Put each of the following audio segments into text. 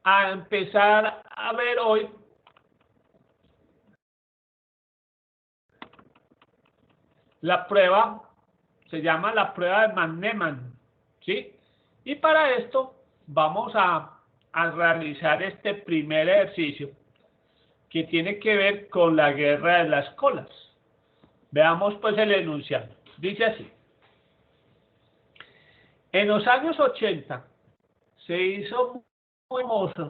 a empezar a ver hoy la prueba, se llama la prueba de Mahnemann, ¿sí? Y para esto vamos a realizar este primer ejercicio que tiene que ver con la guerra de las colas. Veamos pues el enunciado. Dice así. En los años 80 se hizo muy famosa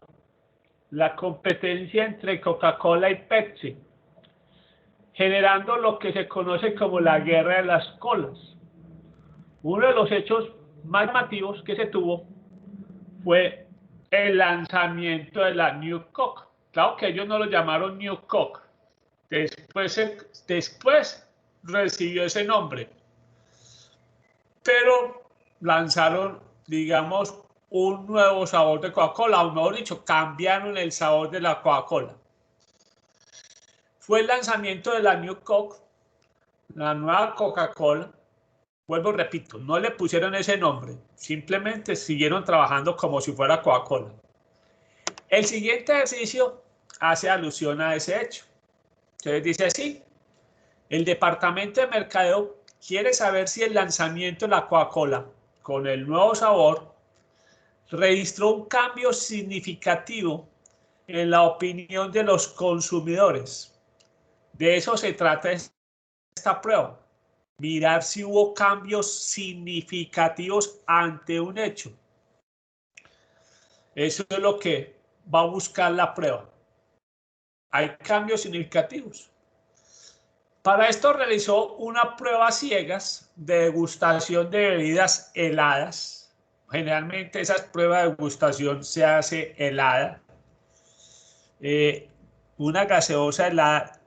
la competencia entre Coca-Cola y Pepsi, generando lo que se conoce como la guerra de las colas. Uno de los hechos más llamativos que se tuvo fue el lanzamiento de la New Coke. Claro que ellos no lo llamaron New Coke. Después recibió ese nombre. Pero lanzaron, digamos, un nuevo sabor de Coca-Cola, o mejor dicho, cambiaron el sabor de la Coca-Cola. Fue el lanzamiento de la New Coke, la nueva Coca-Cola. Vuelvo, repito, no le pusieron ese nombre, simplemente siguieron trabajando como si fuera Coca-Cola. El siguiente ejercicio hace alusión a ese hecho. Entonces dice así, el departamento de mercadeo quiere saber si el lanzamiento de la Coca-Cola con el nuevo sabor registró un cambio significativo en la opinión de los consumidores. De eso se trata esta prueba. Mirar si hubo cambios significativos ante un hecho. Eso es lo que va a buscar la prueba. ¿Hay cambios significativos? Para esto realizó una prueba ciegas de degustación de bebidas heladas. Generalmente esas pruebas de degustación se hace helada. Una gaseosa helada,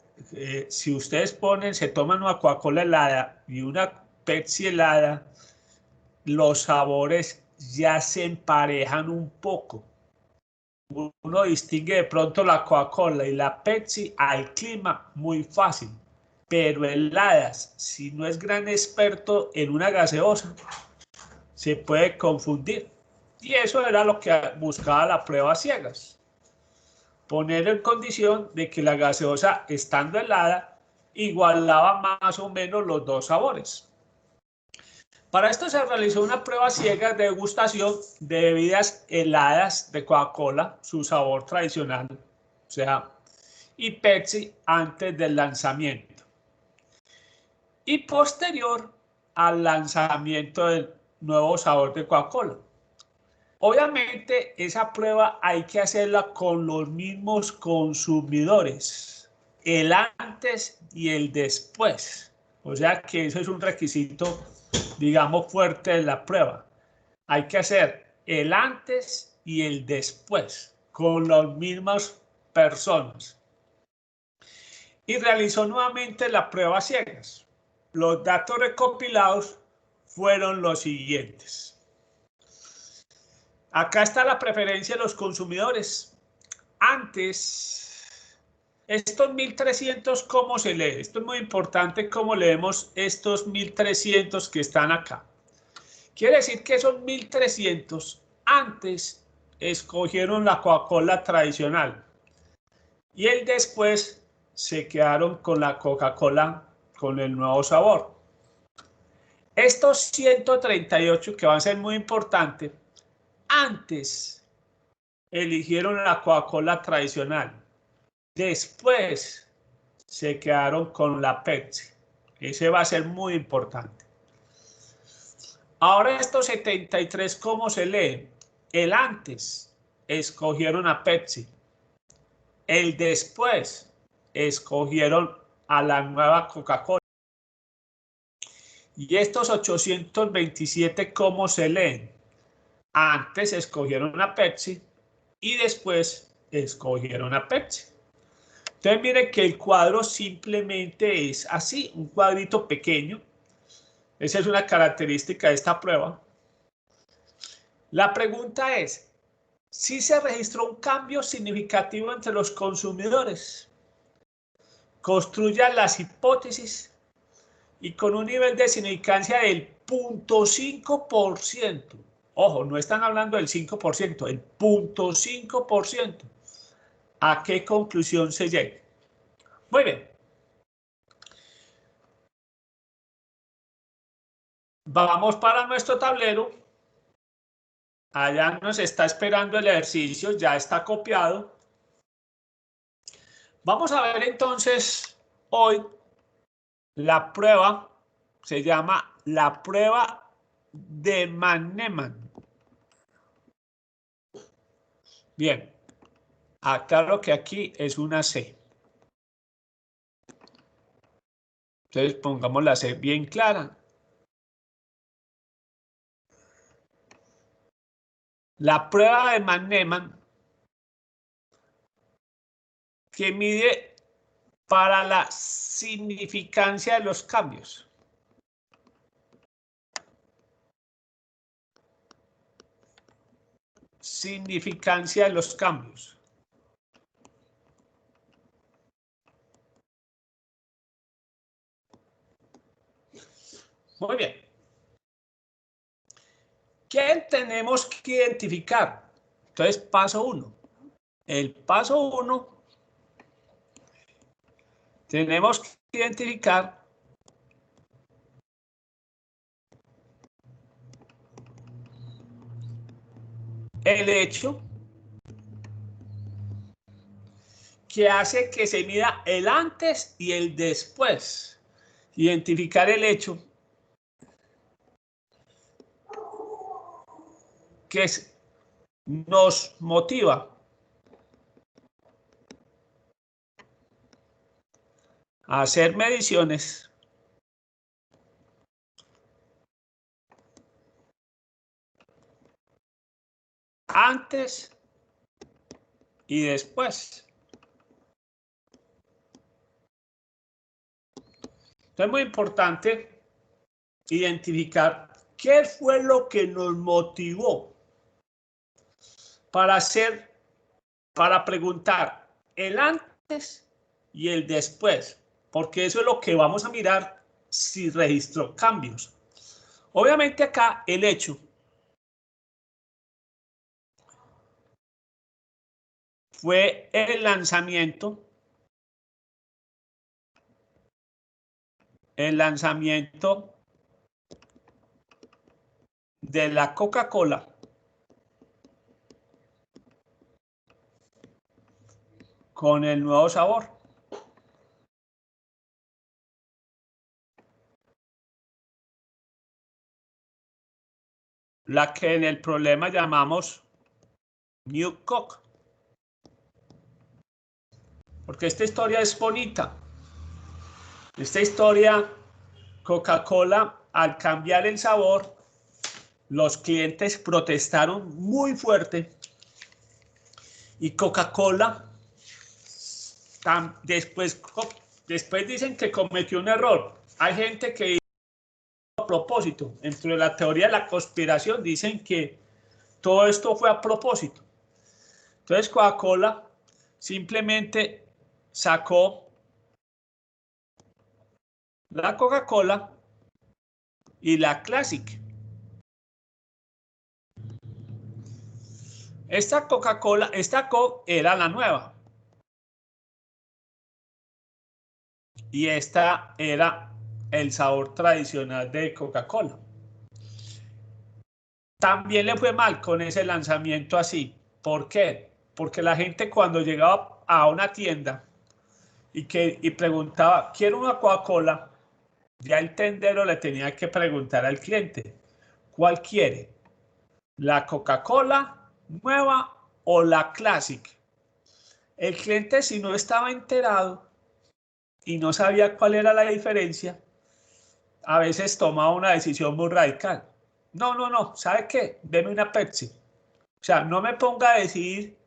si ustedes se toman una Coca-Cola helada y una Pepsi helada, los sabores ya se emparejan un poco. Uno distingue de pronto la Coca-Cola y la Pepsi al clima muy fácil, pero heladas, si no es gran experto en una gaseosa, se puede confundir. Y eso era lo que buscaba la prueba ciegas. Poner en condición de que la gaseosa, estando helada, igualaba más o menos los dos sabores. Para esto se realizó una prueba ciega de degustación de bebidas heladas de Coca-Cola, su sabor tradicional, o sea, y Pepsi antes del lanzamiento. Y posterior al lanzamiento del nuevo sabor de Coca-Cola. Obviamente esa prueba hay que hacerla con los mismos consumidores, el antes y el después. O sea que eso es un requisito, digamos, fuerte de la prueba. Hay que hacer el antes y el después con las mismas personas. Y realizó nuevamente la prueba ciegas. Los datos recopilados fueron los siguientes. Acá está la preferencia de los consumidores. Antes, estos 1300, ¿cómo se lee? Esto es muy importante, cómo leemos estos 1300 que están acá. Quiere decir que esos 1300 antes escogieron la Coca-Cola tradicional y el después se quedaron con la Coca-Cola con el nuevo sabor. Estos 138 que van a ser muy importantes, antes eligieron la Coca-Cola tradicional, después se quedaron con la Pepsi. Ese va a ser muy importante. Ahora estos 73, ¿cómo se lee? El antes escogieron a Pepsi. El después escogieron a la nueva Coca-Cola. Y estos 827, ¿cómo se leen? Antes escogieron a Pepsi y después escogieron a Pepsi. Entonces miren que el cuadro simplemente es así, un cuadrito pequeño. Esa es una característica de esta prueba. La pregunta es, ¿si se registró un cambio significativo entre los consumidores? Construyan las hipótesis y con un nivel de significancia del 0.5%. Ojo, no están hablando del 5%, el 0.5%. ¿A qué conclusión se llega? Muy bien. Vamos para nuestro tablero. Allá nos está esperando el ejercicio, ya está copiado. Vamos a ver entonces hoy la prueba, se llama la prueba de Mahnemann. Bien, aclaro que aquí es una C. Entonces pongamos la C bien clara. La prueba de Mahnemann que mide para la significancia de los cambios. Significancia de los cambios. Muy bien. ¿Qué tenemos que identificar? Entonces, paso 1. El paso 1, tenemos que identificar el hecho que hace que se mida el antes y el después. Identificar el hecho que nos motiva a hacer mediciones antes y después. Entonces es muy importante identificar qué fue lo que nos motivó para preguntar el antes y el después, porque eso es lo que vamos a mirar si registró cambios. Obviamente acá el hecho fue el lanzamiento de la Coca-Cola con el nuevo sabor. La que en el problema llamamos New Coke. Porque esta historia es bonita. Esta historia, Coca-Cola, al cambiar el sabor, los clientes protestaron muy fuerte y Coca-Cola después dicen que cometió un error. Hay gente que hizo a propósito. Dentro de la teoría de la conspiración dicen que todo esto fue a propósito. Entonces Coca-Cola simplemente sacó la Coca-Cola y la Classic. Esta Coca-Cola, esta Coke era la nueva. Y esta era el sabor tradicional de Coca-Cola. También le fue mal con ese lanzamiento así. ¿Por qué? Porque la gente cuando llegaba a una tienda y preguntaba, quiero una Coca-Cola, ya el tendero le tenía que preguntar al cliente, ¿cuál quiere? ¿La Coca-Cola nueva o la Classic? El cliente, si no estaba enterado y no sabía cuál era la diferencia, a veces tomaba una decisión muy radical. No, ¿sabe qué? Deme una Pepsi. O sea, no me ponga a decidir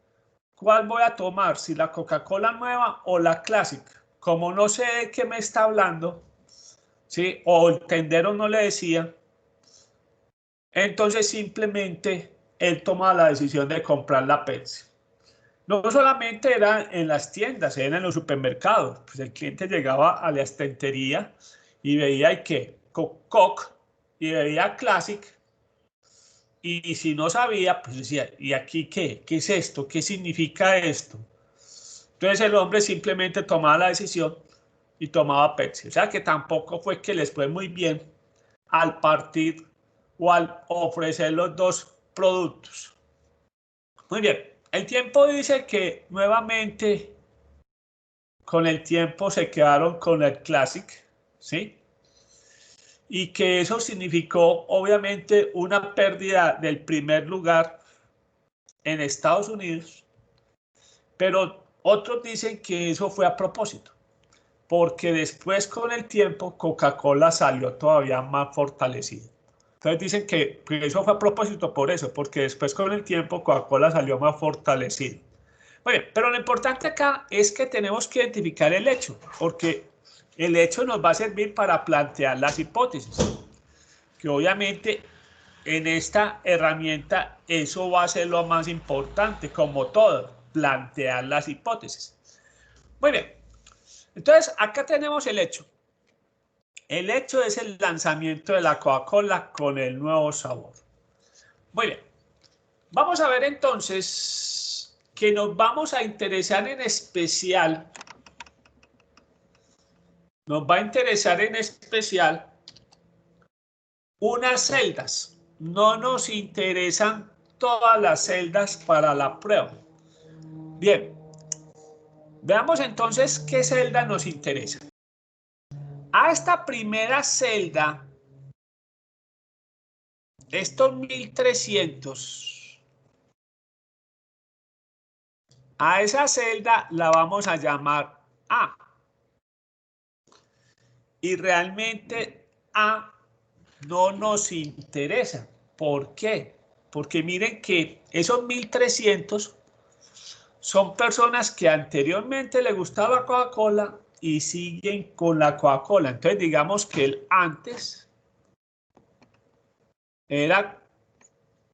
cuál voy a tomar, si la Coca-Cola nueva o la Classic. Como no sé de qué me está hablando, ¿sí? O el tendero no le decía, entonces simplemente él toma la decisión de comprar la Pepsi. No solamente era en las tiendas, era en los supermercados. Pues el cliente llegaba a la estantería y veía que Coke y veía Classic. Y si no sabía, pues decía, ¿y aquí qué? ¿Qué es esto? ¿Qué significa esto? Entonces el hombre simplemente tomaba la decisión y tomaba Pepsi. O sea que tampoco fue que les fue muy bien al partir o al ofrecer los dos productos. Muy bien, el tiempo dice que nuevamente con el tiempo se quedaron con el Classic, ¿sí? Y que eso significó obviamente una pérdida del primer lugar en Estados Unidos, pero otros dicen que eso fue a propósito, porque después con el tiempo Coca-Cola salió todavía más fortalecida. Entonces dicen que eso fue a propósito por eso, porque después con el tiempo Coca-Cola salió más fortalecida. Muy bien, pero lo importante acá es que tenemos que identificar el hecho, porque el hecho nos va a servir para plantear las hipótesis, que obviamente en esta herramienta eso va a ser lo más importante, como todo, plantear las hipótesis. Muy bien, entonces acá tenemos el hecho. El hecho es el lanzamiento de la Coca-Cola con el nuevo sabor. Muy bien, vamos a ver entonces que nos vamos a interesar en especial. Nos va a interesar en especial unas celdas. No nos interesan todas las celdas para la prueba. Bien, veamos entonces qué celda nos interesa. A esta primera celda, estos 1300, a esa celda la vamos a llamar A. Y realmente A no nos interesa. ¿Por qué? Porque miren que esos 1300 son personas que anteriormente le gustaba Coca-Cola y siguen con la Coca-Cola. Entonces digamos que el antes era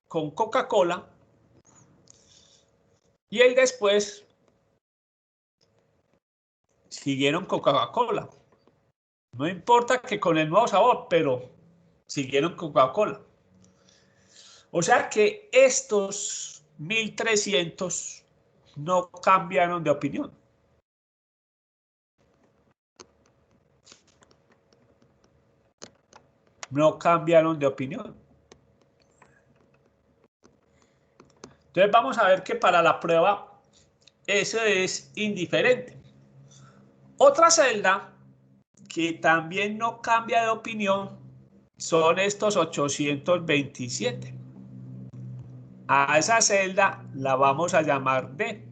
con Coca-Cola y el después siguieron con Coca-Cola. No importa que con el nuevo sabor, pero siguieron con Coca-Cola. O sea que estos 1300 no cambiaron de opinión. No cambiaron de opinión. Entonces vamos a ver que para la prueba eso es indiferente. Otra celda que también no cambia de opinión son estos 827. A esa celda la vamos a llamar D.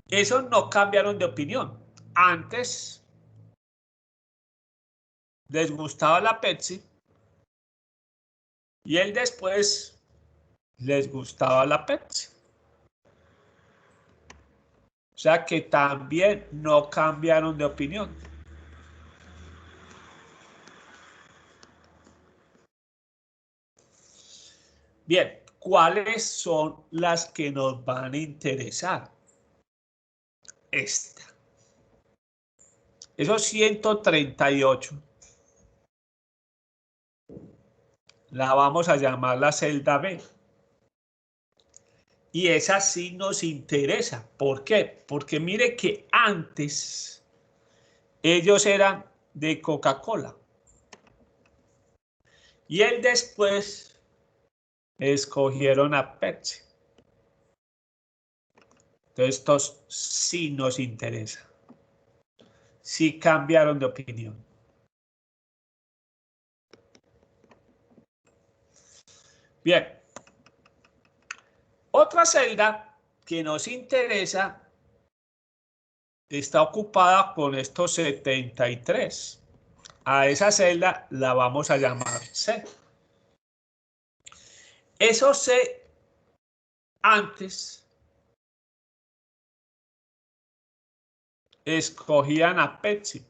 Esos no cambiaron de opinión. Antes les gustaba la Pepsi y el después les gustaba la Pepsi. O sea que también no cambiaron de opinión. Bien, ¿cuáles son las que nos van a interesar? Esta. Esos 138 la vamos a llamar la celda B. Y esa sí nos interesa. ¿Por qué? Porque mire que antes ellos eran de Coca-Cola. Y el después escogieron a Pepsi. Entonces estos sí nos interesa. Sí cambiaron de opinión. Bien. Otra celda que nos interesa está ocupada con estos 73. A esa celda la vamos a llamar C. Esos C antes escogían a Pepsi.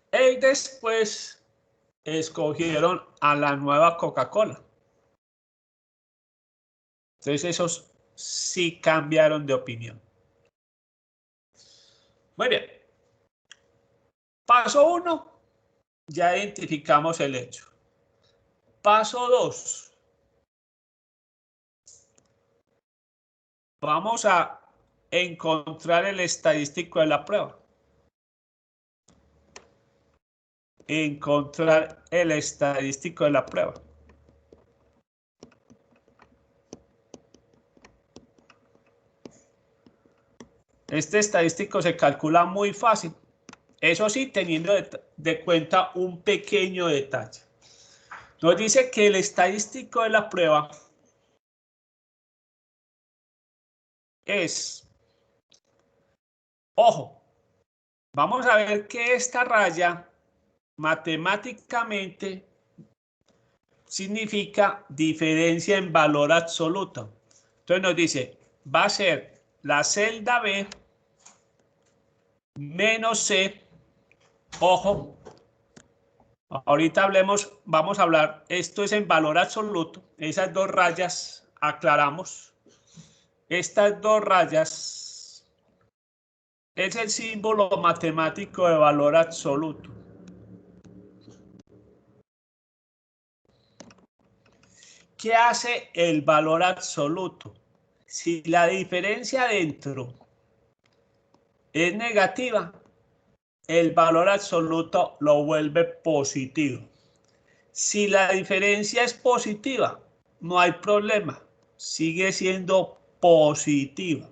El después escogieron a la nueva Coca-Cola. Entonces esos sí cambiaron de opinión. Muy bien. Paso 1. ya identificamos el hecho. Paso 2. Vamos a encontrar el estadístico de la prueba. Encontrar el estadístico de la prueba. Este estadístico se calcula muy fácil. Eso sí, teniendo de cuenta un pequeño detalle. Nos dice que el estadístico de la prueba es, ojo, vamos a ver que esta raya matemáticamente significa diferencia en valor absoluto. Entonces nos dice, va a ser la celda B menos C, ojo, ahorita vamos a hablar, esto es en valor absoluto, esas dos rayas aclaramos, estas dos rayas es el símbolo matemático de valor absoluto. ¿Qué hace el valor absoluto? Si la diferencia dentro es negativa, el valor absoluto lo vuelve positivo. Si la diferencia es positiva, no hay problema, sigue siendo positiva.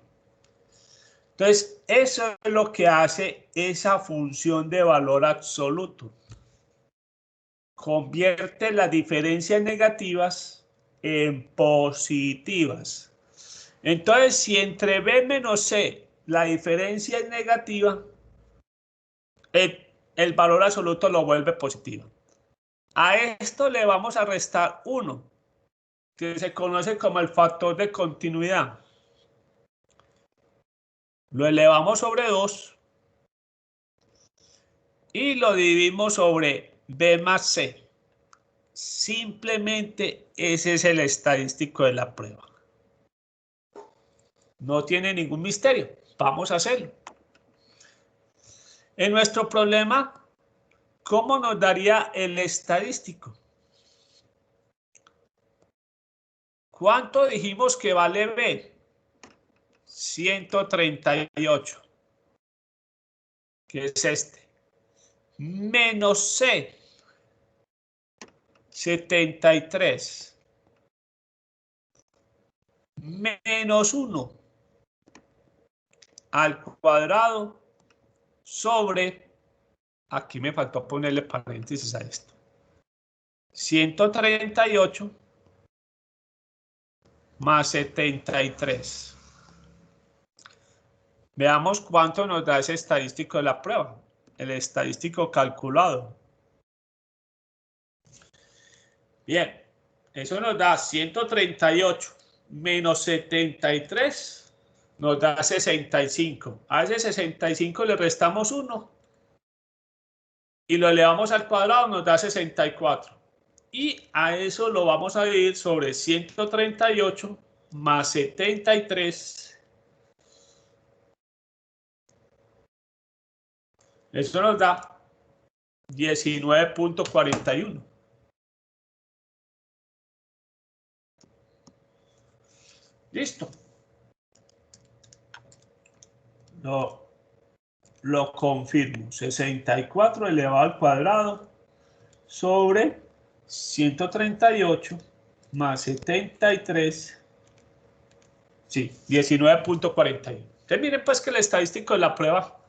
Entonces, eso es lo que hace esa función de valor absoluto. Convierte las diferencias negativas en positivas. Entonces, si entre B menos C la diferencia es negativa, el valor absoluto lo vuelve positivo. A esto le vamos a restar 1, que se conoce como el factor de continuidad. Lo elevamos sobre 2 y lo dividimos sobre B más C. Simplemente ese es el estadístico de la prueba. No tiene ningún misterio. Vamos a hacerlo. En nuestro problema, ¿cómo nos daría el estadístico? ¿Cuánto dijimos que vale B? 138. Que es este. Menos C. 73. Menos 1 al cuadrado sobre, aquí me faltó ponerle paréntesis a esto, 138 más 73. Veamos cuánto nos da ese estadístico de la prueba, el estadístico calculado. Bien, eso nos da 138 menos 73, nos da 65. A ese 65 le restamos 1 y lo elevamos al cuadrado, nos da 64. Y a eso lo vamos a dividir sobre 138 más 73. Eso nos da 19.41. Listo. Lo confirmo. 64 elevado al cuadrado sobre 138 más 73. Sí, 19.41. Entonces miren pues que el estadístico de la prueba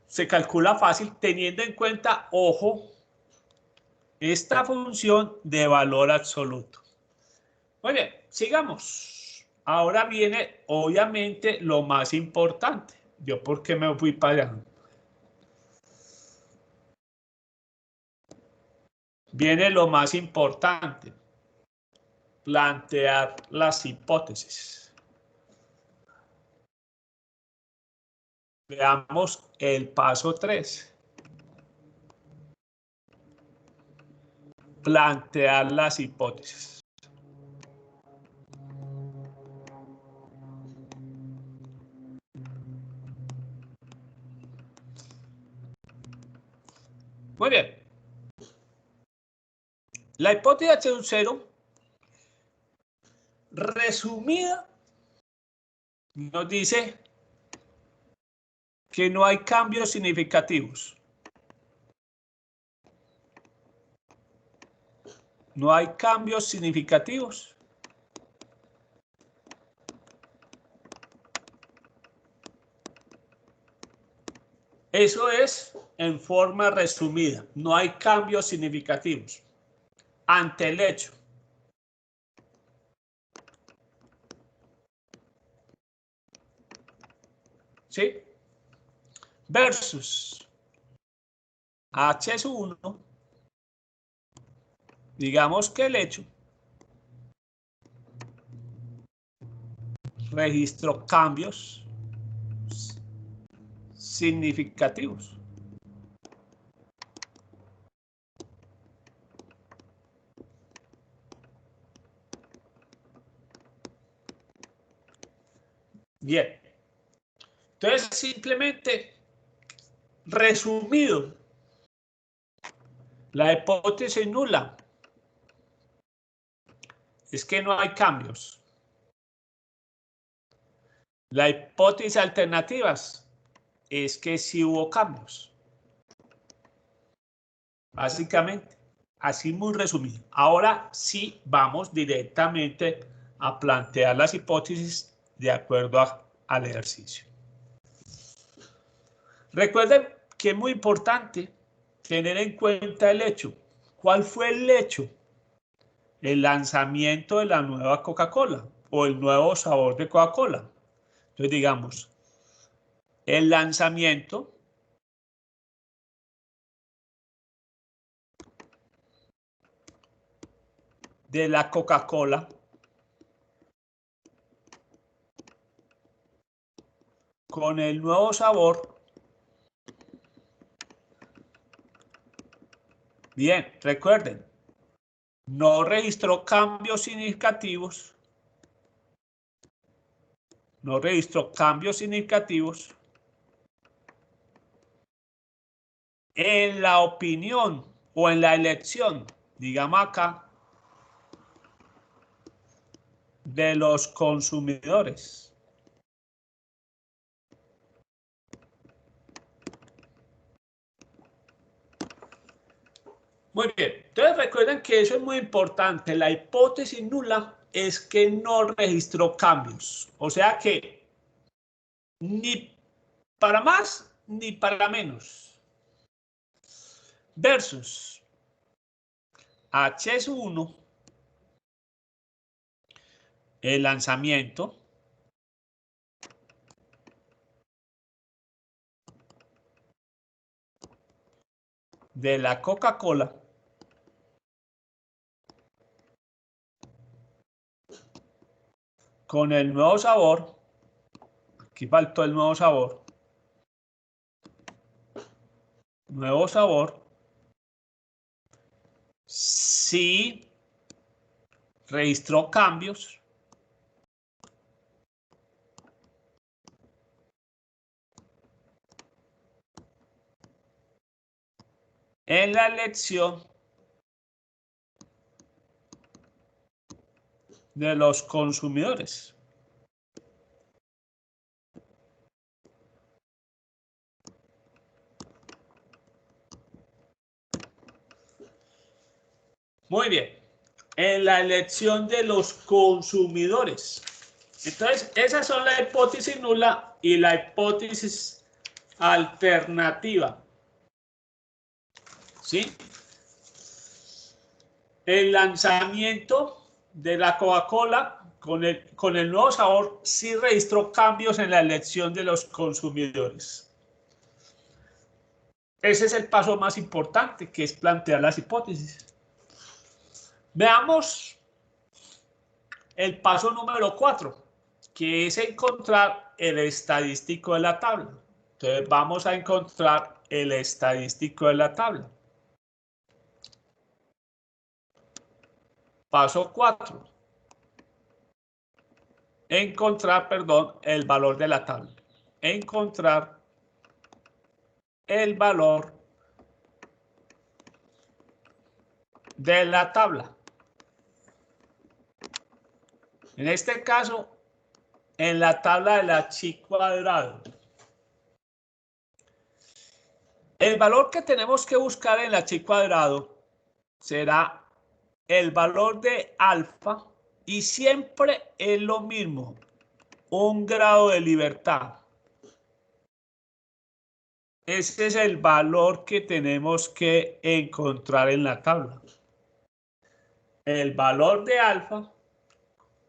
se calcula fácil teniendo en cuenta, ojo, esta función de valor absoluto. Muy bien, sigamos. Ahora viene obviamente lo más importante. ¿Yo por qué me fui para allá? Viene lo más importante. Plantear las hipótesis. Veamos el paso 3. Plantear las hipótesis. Muy bien. La hipótesis H0 resumida nos dice que no hay cambios significativos. No hay cambios significativos. Eso es en forma resumida. No hay cambios significativos ante el hecho. ¿Sí? Versus H1, digamos que el hecho registró cambios significativos. Bien. Entonces, simplemente resumido, la hipótesis nula es que no hay cambios. La hipótesis alternativas es que sí hubo cambios. Básicamente, así muy resumido. Ahora sí vamos directamente a plantear las hipótesis de acuerdo al ejercicio. Recuerden que es muy importante tener en cuenta el hecho. ¿Cuál fue el hecho? El lanzamiento de la nueva Coca-Cola o el nuevo sabor de Coca-Cola. Entonces, digamos, el lanzamiento de la Coca-Cola con el nuevo sabor. Bien, recuerden, no registró cambios significativos. No registró cambios significativos en la opinión o en la elección, digamos acá, de los consumidores. Muy bien, entonces recuerden que eso es muy importante. La hipótesis nula es que no registró cambios. O sea que ni para más ni para menos. Versus H1, el lanzamiento de la Coca-Cola con el nuevo sabor. Aquí faltó el nuevo sabor. Nuevo sabor. Sí registró cambios en la elección de los consumidores. Muy bien. En la elección de los consumidores. Entonces, esas son la hipótesis nula y la hipótesis alternativa. ¿Sí? El lanzamiento de la Coca-Cola con el nuevo sabor sí registró cambios en la elección de los consumidores. Ese es el paso más importante, que es plantear las hipótesis. Veamos el paso número 4, que es encontrar el estadístico de la tabla. Entonces vamos a encontrar el estadístico de la tabla. Paso 4. Encontrar, perdón, el valor de la tabla. Encontrar el valor de la tabla. En este caso, en la tabla de la chi cuadrado. El valor que tenemos que buscar en la chi cuadrado será el valor de alfa y siempre es lo mismo, un grado de libertad. Ese es el valor que tenemos que encontrar en la tabla. El valor de alfa,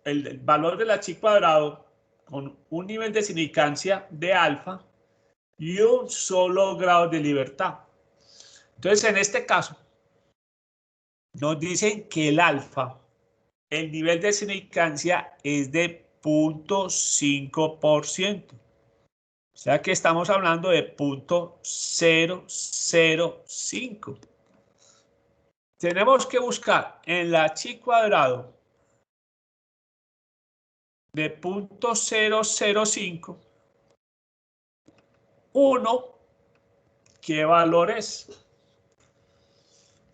el valor de la chi cuadrado con un nivel de significancia de alfa y un solo grado de libertad. Entonces, en este caso, nos dicen que el alfa, el nivel de significancia es de 0.5%. O sea que estamos hablando de 0.005. Tenemos que buscar en la chi cuadrado de 0.005 1, ¿qué valor es?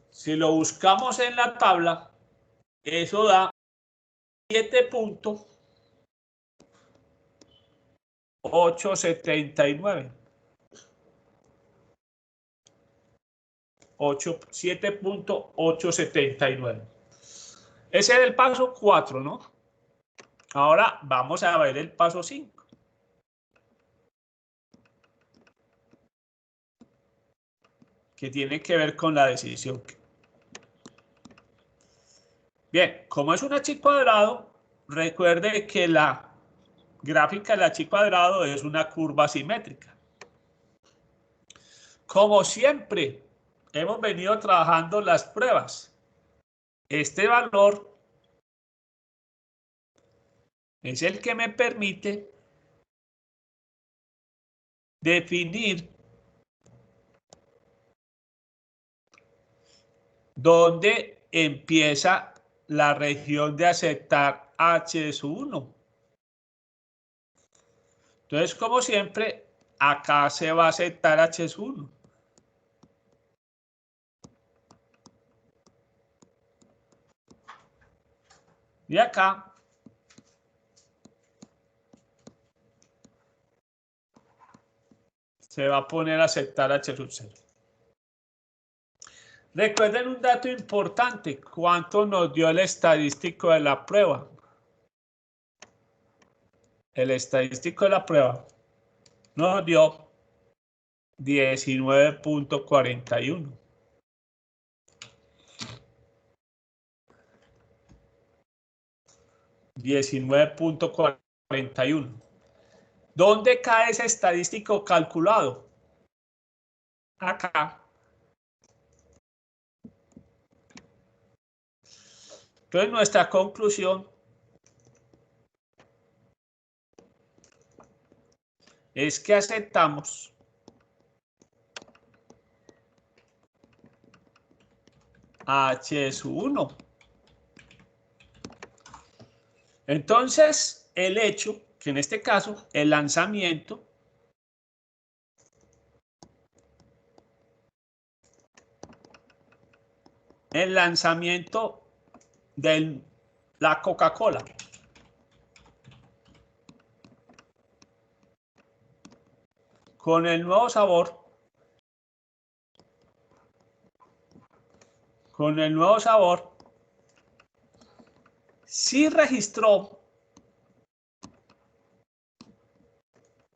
Si lo buscamos en la tabla, eso da 7.879. 7.879. Ese es el paso 4, ¿no? Ahora vamos a ver el paso 5. Que tiene que ver con la decisión. Bien, como es una chi cuadrado, recuerde que la gráfica de la chi cuadrado es una curva simétrica. Como siempre, hemos venido trabajando las pruebas. Este valor es el que me permite definir dónde empieza la región de aceptar H sub 1. Entonces, como siempre, acá se va a aceptar H sub 1. Y acá se va a poner a aceptar H sub 0. Recuerden un dato importante, ¿cuánto nos dio el estadístico de la prueba? El estadístico de la prueba nos dio 19.41. ¿Dónde cae ese estadístico calculado? Acá. Entonces, nuestra conclusión es que aceptamos H sub 1. Entonces, el hecho, que en este caso, el lanzamiento de la Coca-Cola con el nuevo sabor, sí registró,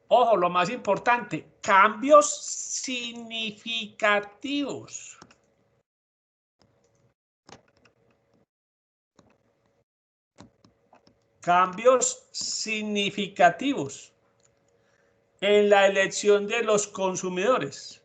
ojo, lo más importante, cambios significativos. Cambios significativos en la elección de los consumidores.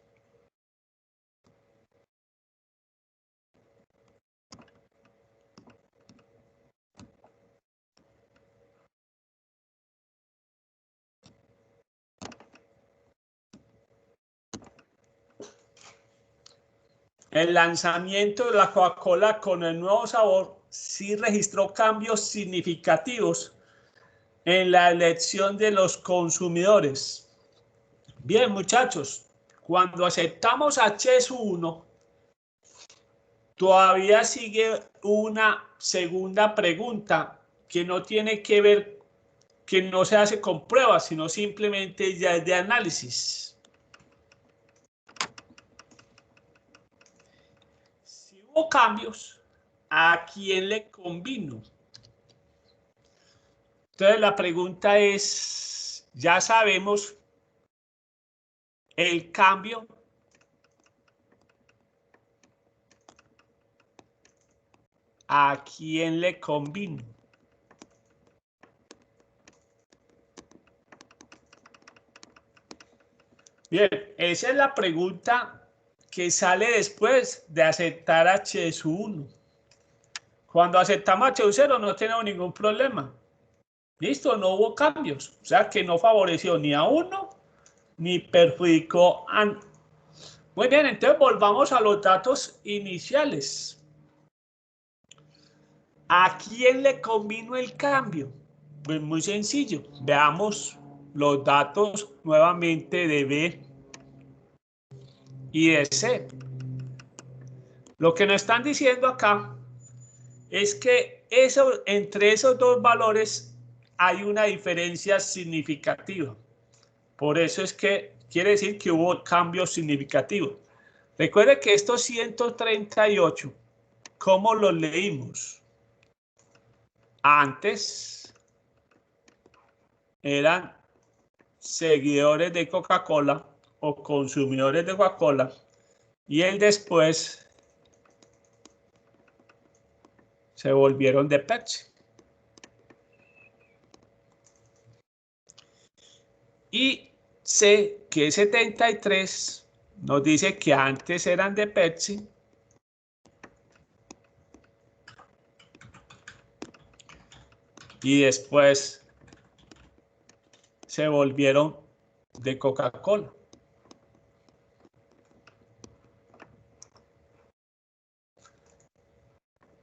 El lanzamiento de la Coca-Cola con el nuevo sabor sí registró cambios significativos en la elección de los consumidores. Bien, muchachos, cuando aceptamos H sub 1, Todavía sigue una segunda pregunta que no tiene que ver, que no se hace con pruebas, sino simplemente ya es de análisis. Si hubo cambios, ¿a quién le convino? Entonces la pregunta es, ya sabemos el cambio ¿a quién le convino? Bien, esa es la pregunta que sale después de aceptar H sub 1. Cuando aceptamos H sub 0 no tenemos ningún problema. Listo, no hubo cambios. O sea que no favoreció ni a uno ni perjudicó a... Muy bien, entonces volvamos a los datos iniciales. ¿A quién le convino el cambio? Pues muy sencillo. Veamos los datos nuevamente de B y de C. Lo que nos están diciendo acá es que entre esos dos valores hay una diferencia significativa. Por eso es que quiere decir que hubo cambios significativos. Recuerde que estos 138, ¿cómo los leímos? Antes eran seguidores de Coca-Cola o consumidores de Coca-Cola y el después se volvieron de Pepsi. Y C, que es 73, nos dice que antes eran de Pepsi y después se volvieron de Coca-Cola.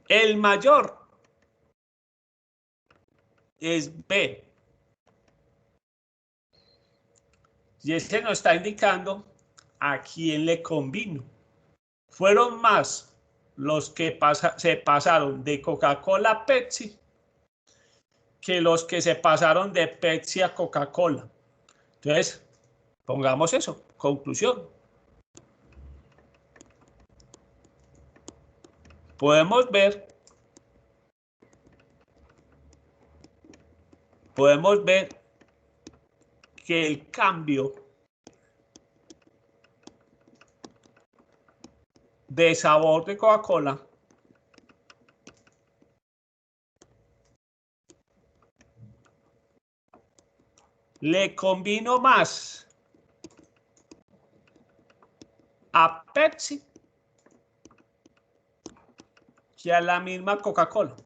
El mayor es B. Y ese nos está indicando a quién le convino. Fueron más los que se pasaron de Coca-Cola a Pepsi que los que se pasaron de Pepsi a Coca-Cola. Entonces, pongamos eso, conclusión. Podemos ver que el cambio de sabor de Coca-Cola le convino más a Pepsi que a la misma Coca-Cola.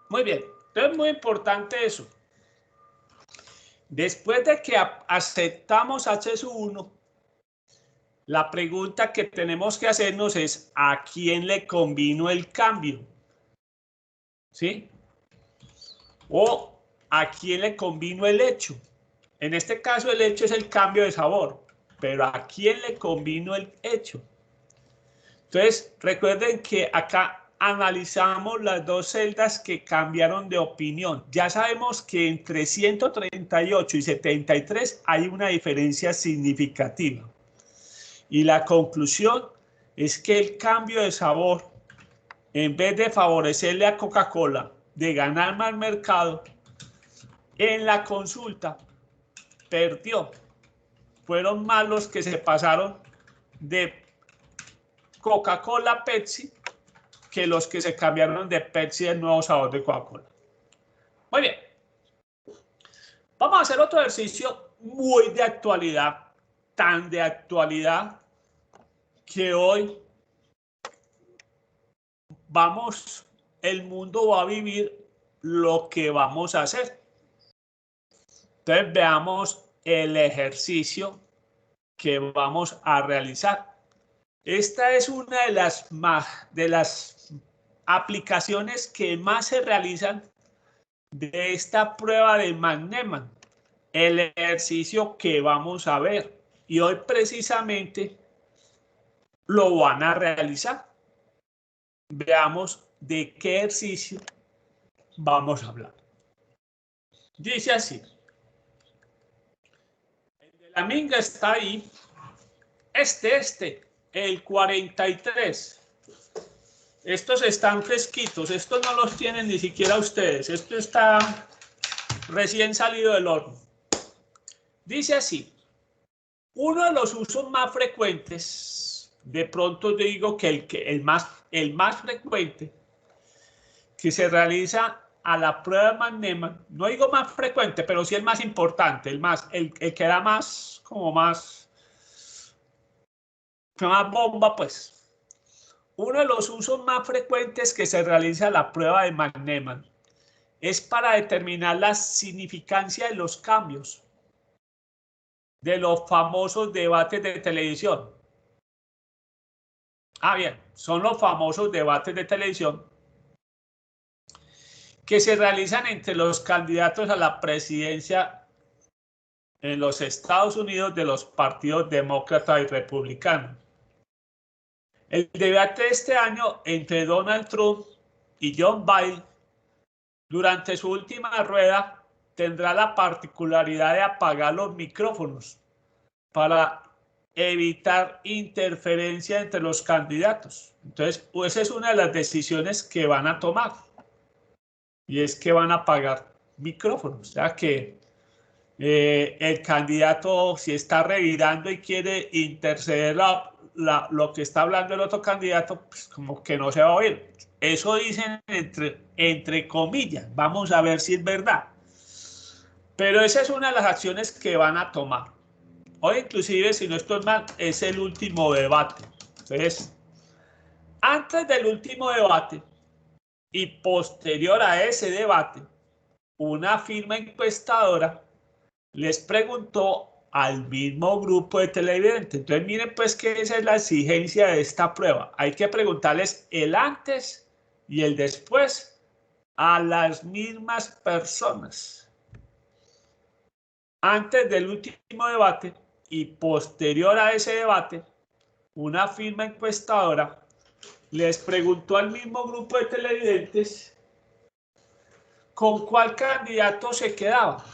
Muy bien, entonces es muy importante eso. Después de que aceptamos H sub 1, la pregunta que tenemos que hacernos es ¿a quién le convino el cambio? ¿Sí? O ¿a quién le convino el hecho? En este caso el hecho es el cambio de sabor, pero ¿a quién le convino el hecho? Entonces, recuerden que acá analizamos las dos celdas que cambiaron de opinión. Ya sabemos que entre 138 y 73 hay una diferencia significativa. Y la conclusión es que el cambio de sabor, en vez de favorecerle a Coca-Cola, de ganar más mercado, en la consulta perdió. Fueron más los que se pasaron de Coca-Cola a Pepsi que los que se cambiaron de Pepsi al nuevo sabor de Coca-Cola. Muy bien. Vamos a hacer otro ejercicio muy de actualidad, tan de actualidad que hoy el mundo va a vivir lo que vamos a hacer. Entonces veamos el ejercicio que vamos a realizar. Esta es una de las aplicaciones que más se realizan de esta prueba de Mann-Neumann, el ejercicio que vamos a ver. Y hoy precisamente lo van a realizar. Veamos de qué ejercicio vamos a hablar. Dice así. El de la minga está ahí. El 43. Estos están fresquitos. Estos no los tienen ni siquiera ustedes. Esto está recién salido del horno. Dice así. Uno de los usos más frecuentes, de pronto digo que el más frecuente que se realiza a la prueba de Mann-Neumann, no digo más frecuente, pero sí el más importante, el que da más, como más bomba, pues. Uno de los usos más frecuentes que se realiza a la prueba de Mann-Neumann es para determinar la significancia de los cambios de los famosos debates de televisión. Bien, son los famosos debates de televisión que se realizan entre los candidatos a la presidencia en los Estados Unidos de los partidos demócrata y republicano. El debate de este año entre Donald Trump y John Biden durante su última rueda tendrá la particularidad de apagar los micrófonos para evitar interferencia entre los candidatos. Entonces, esa es una de las decisiones que van a tomar. Y es que van a apagar micrófonos. O sea que el candidato, si está revirando y quiere interceder lo que está hablando el otro candidato, pues como que no se va a oír. Eso dicen entre comillas. Vamos a ver si es verdad. Pero esa es una de las acciones que van a tomar. Hoy inclusive, si no estoy mal, es el último debate. Entonces, antes del último debate y posterior a ese debate, una firma encuestadora les preguntó al mismo grupo de televidentes. Entonces, miren pues que esa es la exigencia de esta prueba. Hay que preguntarles el antes y el después a las mismas personas. Antes del último debate y posterior a ese debate, una firma encuestadora les preguntó al mismo grupo de televidentes con cuál candidato se quedaba.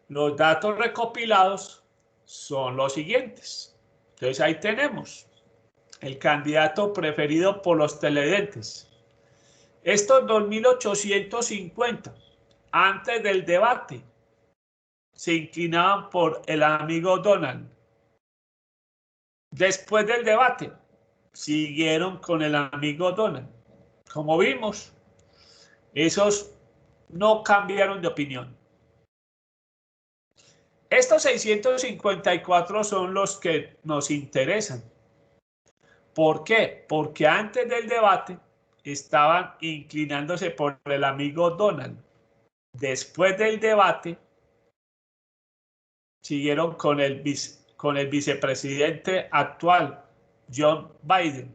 Los datos recopilados son los siguientes. Entonces ahí tenemos el candidato preferido por los televidentes. Estos 2.850 antes del debate se inclinaban por el amigo Donald. Después del debate siguieron con el amigo Donald. Como vimos, esos no cambiaron de opinión. Estos 654 son los que nos interesan. ¿Por qué? Porque antes del debate estaban inclinándose por el amigo Donald. Después del debate siguieron con el vicepresidente actual, John Biden.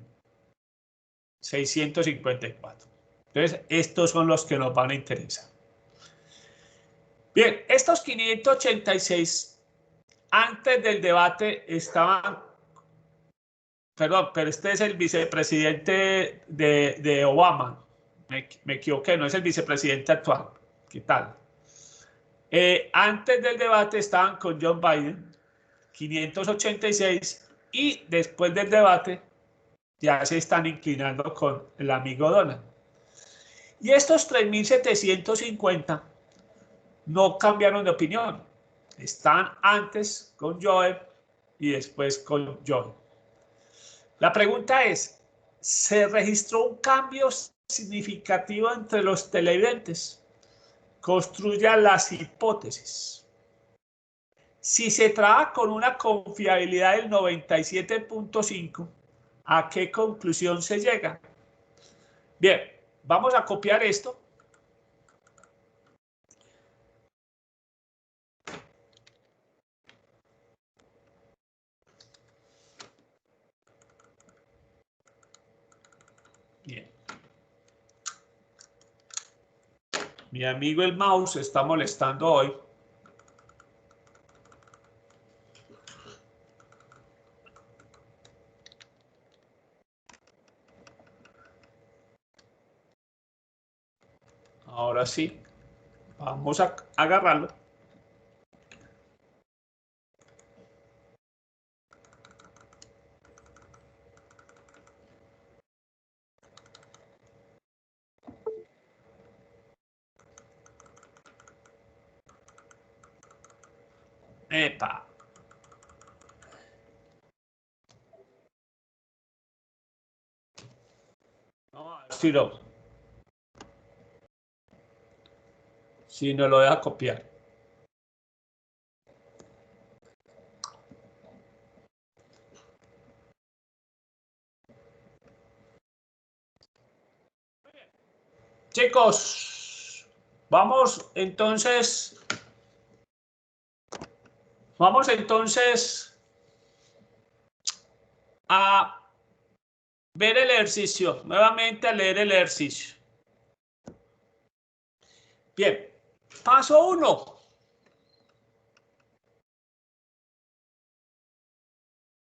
654. Entonces, estos son los que nos van a interesar. Bien, estos 586 antes del debate estaban, perdón, pero este es el vicepresidente de Obama. Me equivoqué, no es el vicepresidente actual. ¿Qué tal? Antes del debate estaban con John Biden, 586, y después del debate ya se están inclinando con el amigo Donald. Y estos 3.750 no cambiaron de opinión. Están antes con Joe y después con Joe. La pregunta es, ¿se registró un cambio significativo entre los televidentes? Construya las hipótesis. Si se trabaja con una confiabilidad del 97.5, ¿a qué conclusión se llega? Bien, vamos a copiar esto. Bien. Mi amigo el mouse está molestando hoy. Ahora sí, vamos a agarrarlo. Epa. Vamos a ver si no lo deja copiar. Chicos, vamos entonces a ver el ejercicio, nuevamente a leer el ejercicio. Bien, paso 1.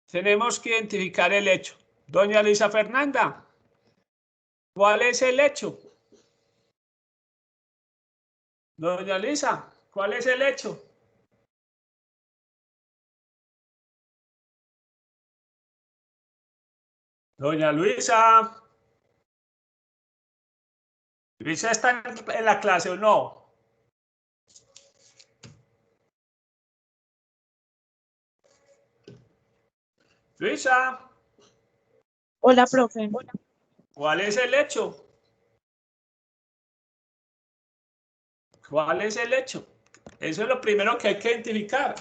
Tenemos que identificar el hecho. Doña Luisa Fernanda, ¿cuál es el hecho? Doña Luisa, ¿cuál es el hecho? Doña Luisa. ¿Luisa está en la clase o no? Luisa. Hola, profe. ¿Cuál es el hecho? ¿Cuál es el hecho? Eso es lo primero que hay que identificar.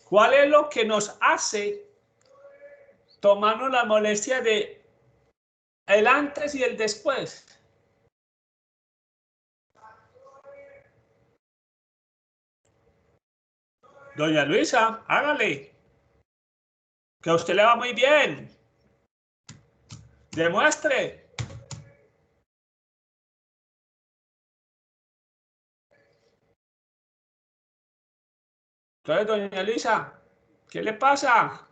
¿Cuál es lo que nos hace tomarnos la molestia de el antes y el después? Doña Luisa, hágale. Que a usted le va muy bien. Demuestre. Entonces, doña Luisa, ¿qué le pasa?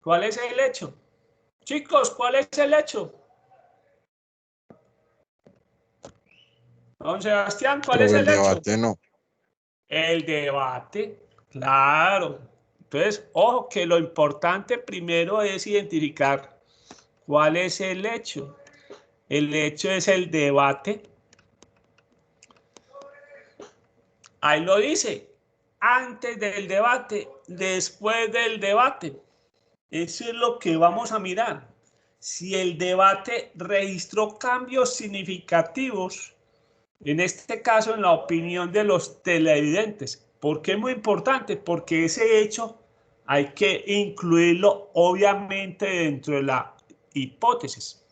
¿Cuál es el hecho? Chicos, ¿cuál es el hecho? Don Sebastián, ¿cuál es Pero el el hecho? debate no. El debate, claro. Entonces, ojo que lo importante primero es identificar cuál es el hecho. El hecho es el debate. Ahí lo dice, antes del debate, después del debate. Eso es lo que vamos a mirar. Si el debate registró cambios significativos, en este caso en la opinión de los televidentes. ¿Por qué es muy importante? Porque ese hecho hay que incluirlo obviamente dentro de la hipótesis.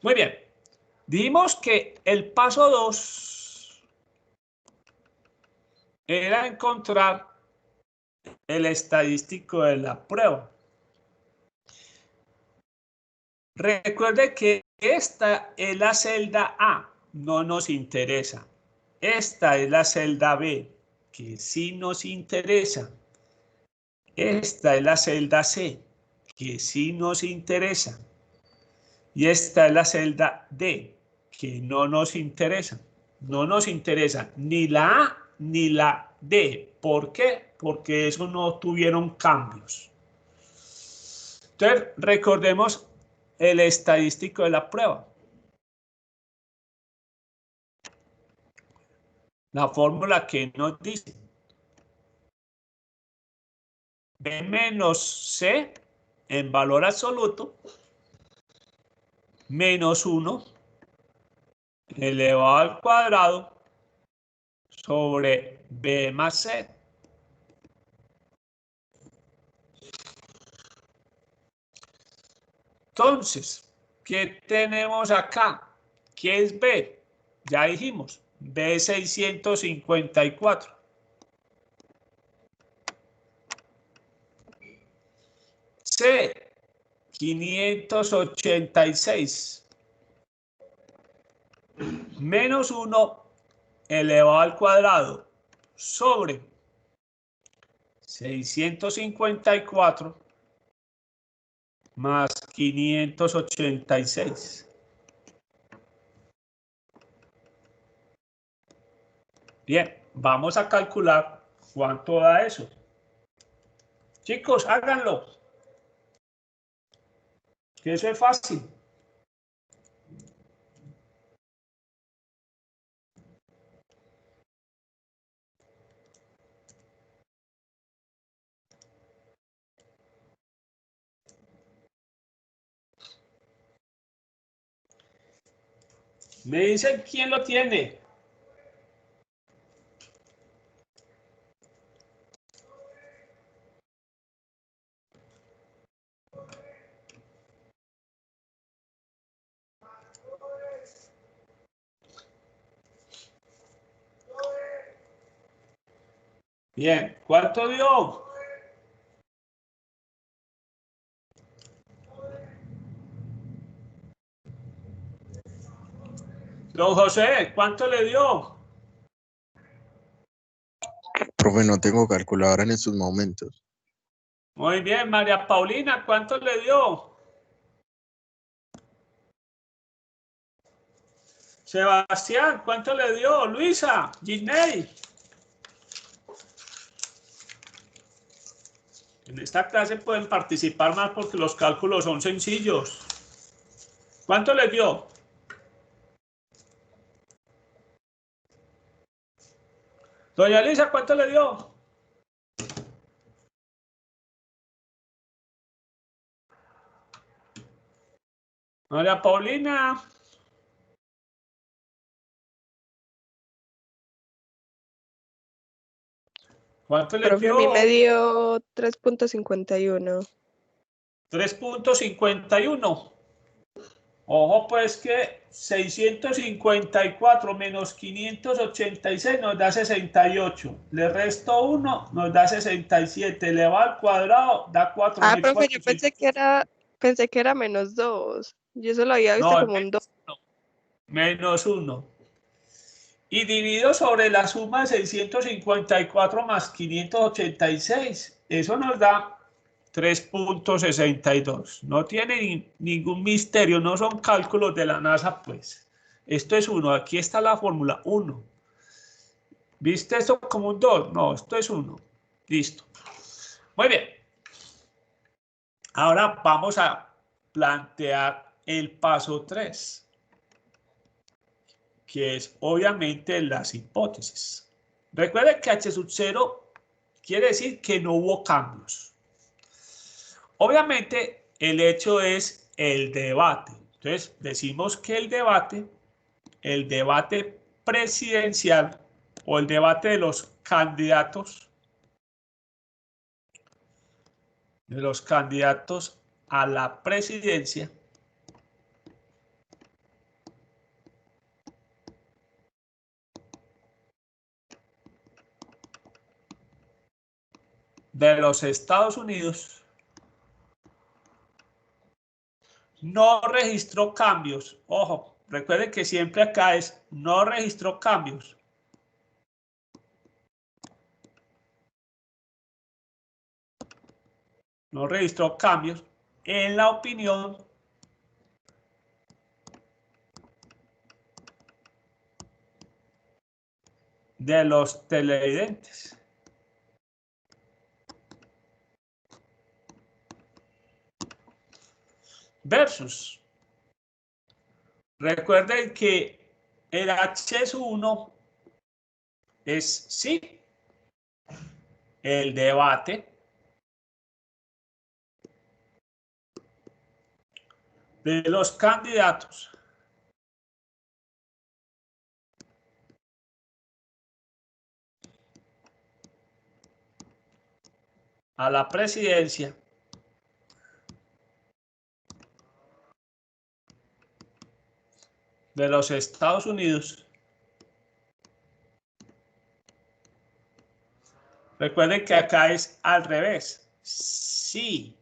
Muy bien. Dijimos que el paso 2 era encontrar el estadístico de la prueba. Recuerde que esta es la celda A, no nos interesa. Esta es la celda B, que sí nos interesa. Esta es la celda C, que sí nos interesa. Y esta es la celda D, que no nos interesa. No nos interesa ni la A ni la D. ¿Por qué? Porque eso no tuvieron cambios. Entonces, recordemos el estadístico de la prueba. La fórmula que nos dice B menos C en valor absoluto menos 1 elevado al cuadrado sobre B más C. Entonces, ¿qué tenemos acá? ¿Qué es B? Ya dijimos, B 654. C 586. menos 1 elevado al cuadrado sobre 654 más 586. Bien, vamos a calcular cuánto da eso. Chicos, háganlo, que eso es fácil. Me dicen quién lo tiene. Bien, ¿cuánto dio? Don José, ¿cuánto le dio? Profe, no tengo calculadora en estos momentos. Muy bien, María Paulina, ¿cuánto le dio? Sebastián, ¿cuánto le dio? Luisa, Ginei. En esta clase pueden participar más porque los cálculos son sencillos. ¿Cuánto le dio? Doña Lisa, ¿cuánto le dio? María Paulina. ¿Cuánto le Profe, dio? a mí me dio 3.51. 3.51. Ojo, pues que 654 menos 586 nos da 68. Le resto 1, nos da 67. Elevado al cuadrado da 4. Ah, profe, yo pensé que era menos 2. Yo eso lo había visto No, como un 2. menos 1. Y dividido sobre la suma de 654 más 586. Eso nos da 3.62. No tiene ningún misterio, no son cálculos de la NASA, pues. Esto es 1, aquí está la fórmula 1. ¿Viste esto como un 2? No, esto es 1. Listo. Muy bien. Ahora vamos a plantear el paso 3, que es obviamente las hipótesis. Recuerden que H sub 0 quiere decir que no hubo cambios. Obviamente el hecho es el debate. Entonces decimos que el debate presidencial o el debate de los candidatos a la presidencia de los Estados Unidos no registró cambios. Ojo, recuerden que siempre acá es no registró cambios. No registró cambios en la opinión de los televidentes. Versus. Recuerden que el H1 es sí, el debate de los candidatos a la presidencia de los Estados Unidos. Recuerden que acá es al revés. Sí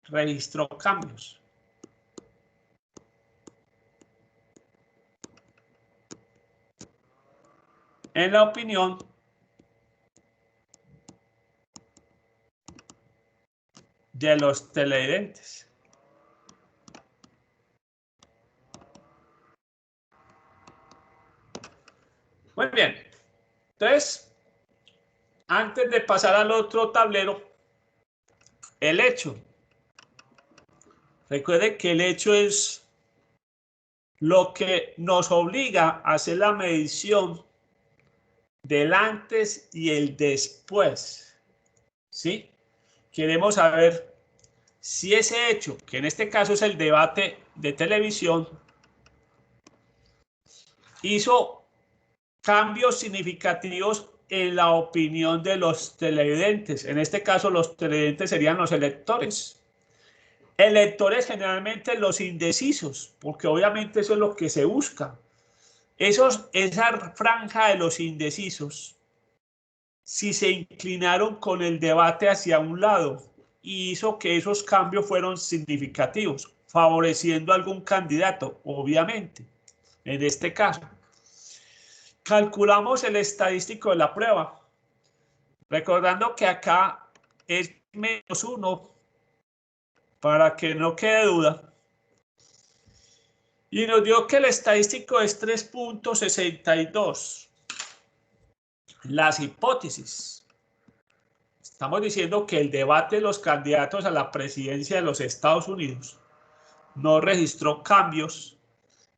registró cambios. en la opinión de los televidentes. Muy bien. Entonces, antes de pasar al otro tablero, el hecho. Recuerden que el hecho es lo que nos obliga a hacer la medición del antes y el después. ¿Sí? Queremos saber si ese hecho, que en este caso es el debate de televisión, hizo cambios significativos en la opinión de los televidentes. En este caso, los televidentes serían los electores. Electores generalmente los indecisos, porque obviamente eso es lo que se busca. Esa franja de los indecisos, si se inclinaron con el debate hacia un lado, y hizo que esos cambios fueron significativos, favoreciendo a algún candidato, obviamente, en este caso. Calculamos el estadístico de la prueba, recordando que acá es -1, para que no quede duda. Y nos dio que el estadístico es 3.62. Las hipótesis. Estamos diciendo que el debate de los candidatos a la presidencia de los Estados Unidos no registró cambios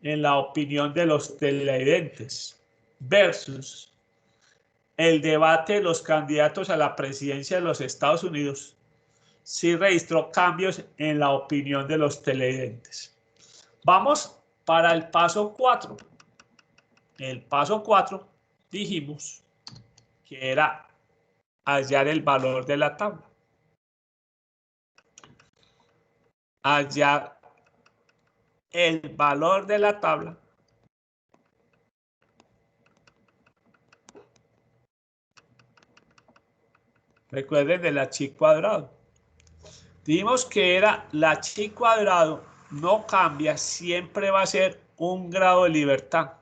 en la opinión de los televidentes versus el debate de los candidatos a la presidencia de los Estados Unidos sí registró cambios en la opinión de los televidentes. Vamos para el paso 4. El paso 4 dijimos que era hallar el valor de la tabla. Hallar el valor de la tabla recuerden de la chi cuadrado. Dijimos que era la chi cuadrado, no cambia, siempre va a ser un grado de libertad.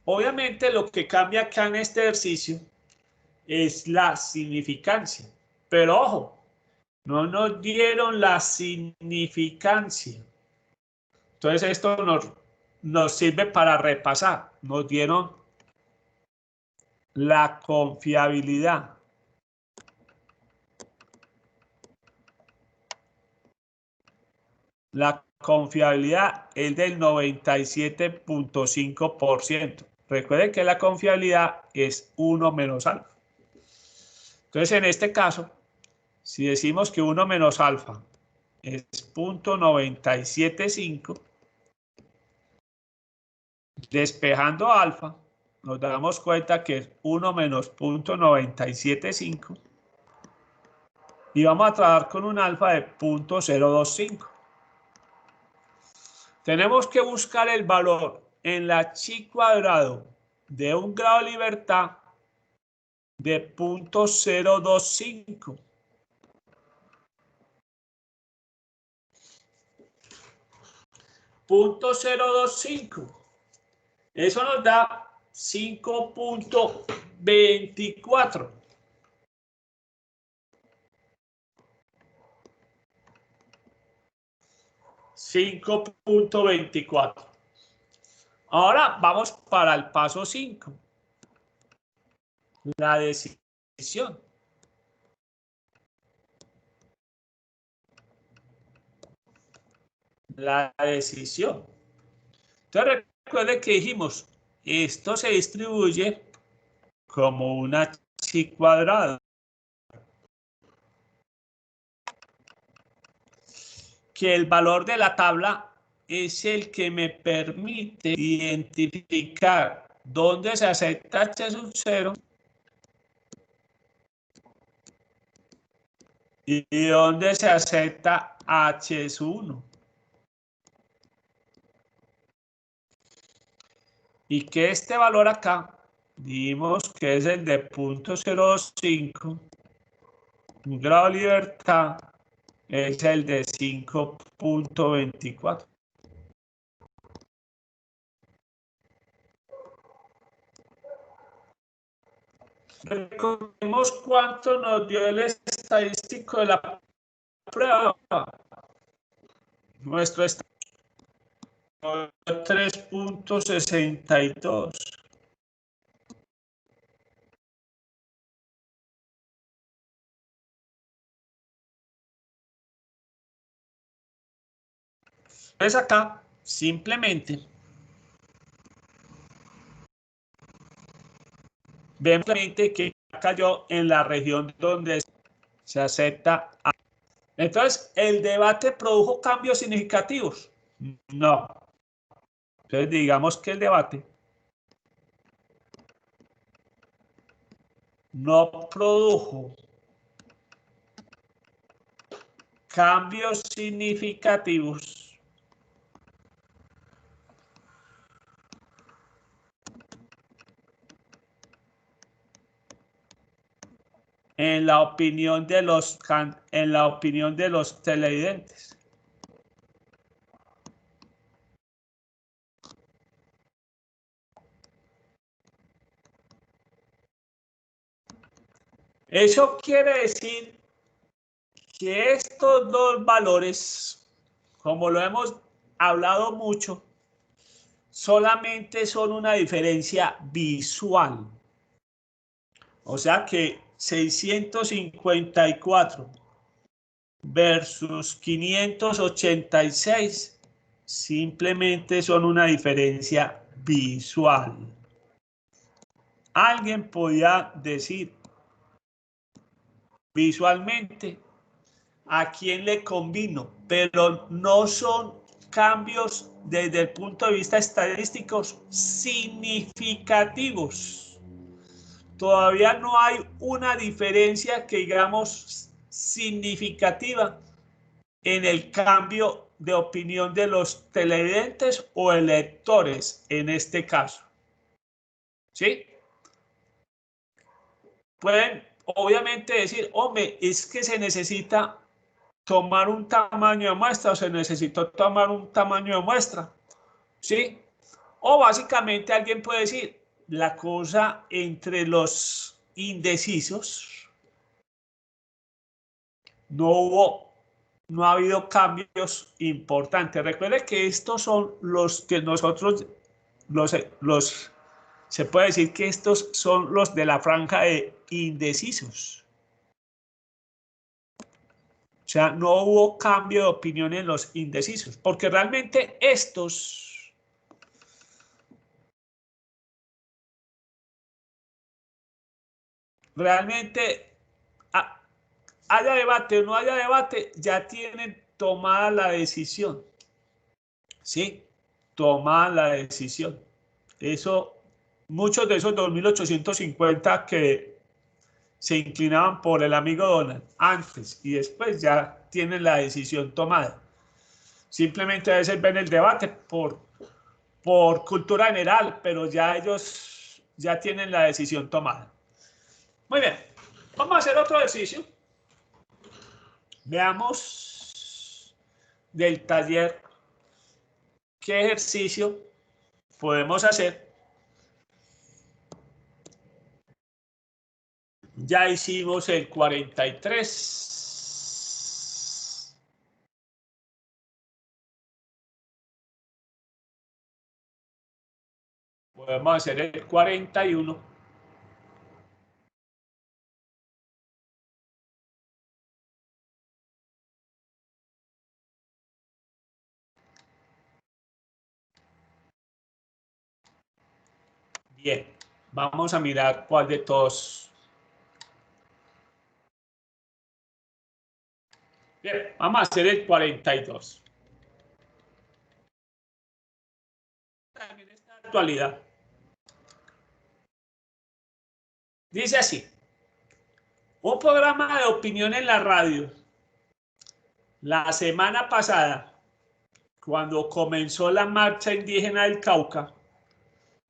Obviamente lo que cambia acá en este ejercicio es la significancia. Pero ojo, no nos dieron la significancia. Entonces esto nos sirve para repasar. Nos dieron la confiabilidad. La confiabilidad es del 97.5%. Recuerden que la confiabilidad es 1 menos alfa. Entonces, en este caso, si decimos que 1 menos alfa es 0.975, despejando alfa, nos damos cuenta que es 1 menos 0.975 y vamos a trabajar con un alfa de 0.025. Tenemos que buscar el valor en la chi cuadrado de un grado de libertad de 0.025. .025. Eso nos da 5.24. .24. Ahora vamos para el paso 5. La decisión. La decisión. Entonces recuerden que dijimos, esto se distribuye como una chi cuadrada. Que el valor de la tabla es el que me permite identificar dónde se acepta h sub 0 y dónde se acepta h sub 1. Y que este valor acá, dijimos que es el de 0.025, un grado de libertad es el de 5.24. Recordemos cuánto nos dio el estadístico de la prueba. Nuestro estadístico 3.62. Entonces acá simplemente vemos que cayó en la región donde se acepta. Entonces, ¿el debate produjo cambios significativos? No. Entonces, digamos que el debate no produjo cambios significativos en la opinión de los televidentes. Eso quiere decir que estos dos valores, como lo hemos hablado mucho, solamente son una diferencia visual. O sea que 654 versus 586 simplemente son una diferencia visual. Alguien podía decir visualmente a quién le convino, pero no son cambios desde el punto de vista estadístico significativos. Todavía no hay una diferencia que digamos significativa en el cambio de opinión de los televidentes o electores en este caso. ¿Sí? Pueden obviamente decir, hombre, es que se necesita tomar un tamaño de muestra o se necesitó tomar un tamaño de muestra. ¿Sí? O básicamente alguien puede decir, la cosa entre los indecisos no ha habido cambios importantes. Recuerde que estos son los que nosotros, se puede decir que estos son los de la franja de indecisos. O sea, no hubo cambio de opinión en los indecisos, porque realmente estos haya debate o no haya debate, ya tienen tomada la decisión. ¿Sí? Tomada la decisión. Eso, muchos de esos 2.850 que se inclinaban por el amigo Donald antes y después ya tienen la decisión tomada. Simplemente a veces ven el debate por cultura general, pero ya ellos ya tienen la decisión tomada. Muy bien, vamos a hacer otro ejercicio. Veamos del taller qué ejercicio podemos hacer. Ya hicimos el 43. Podemos hacer el 41. Bien, vamos a mirar cuál de todos. Bien, vamos a hacer el 42. También esta actualidad. Dice así, un programa de opinión en la radio. La semana pasada, cuando comenzó la marcha indígena del Cauca,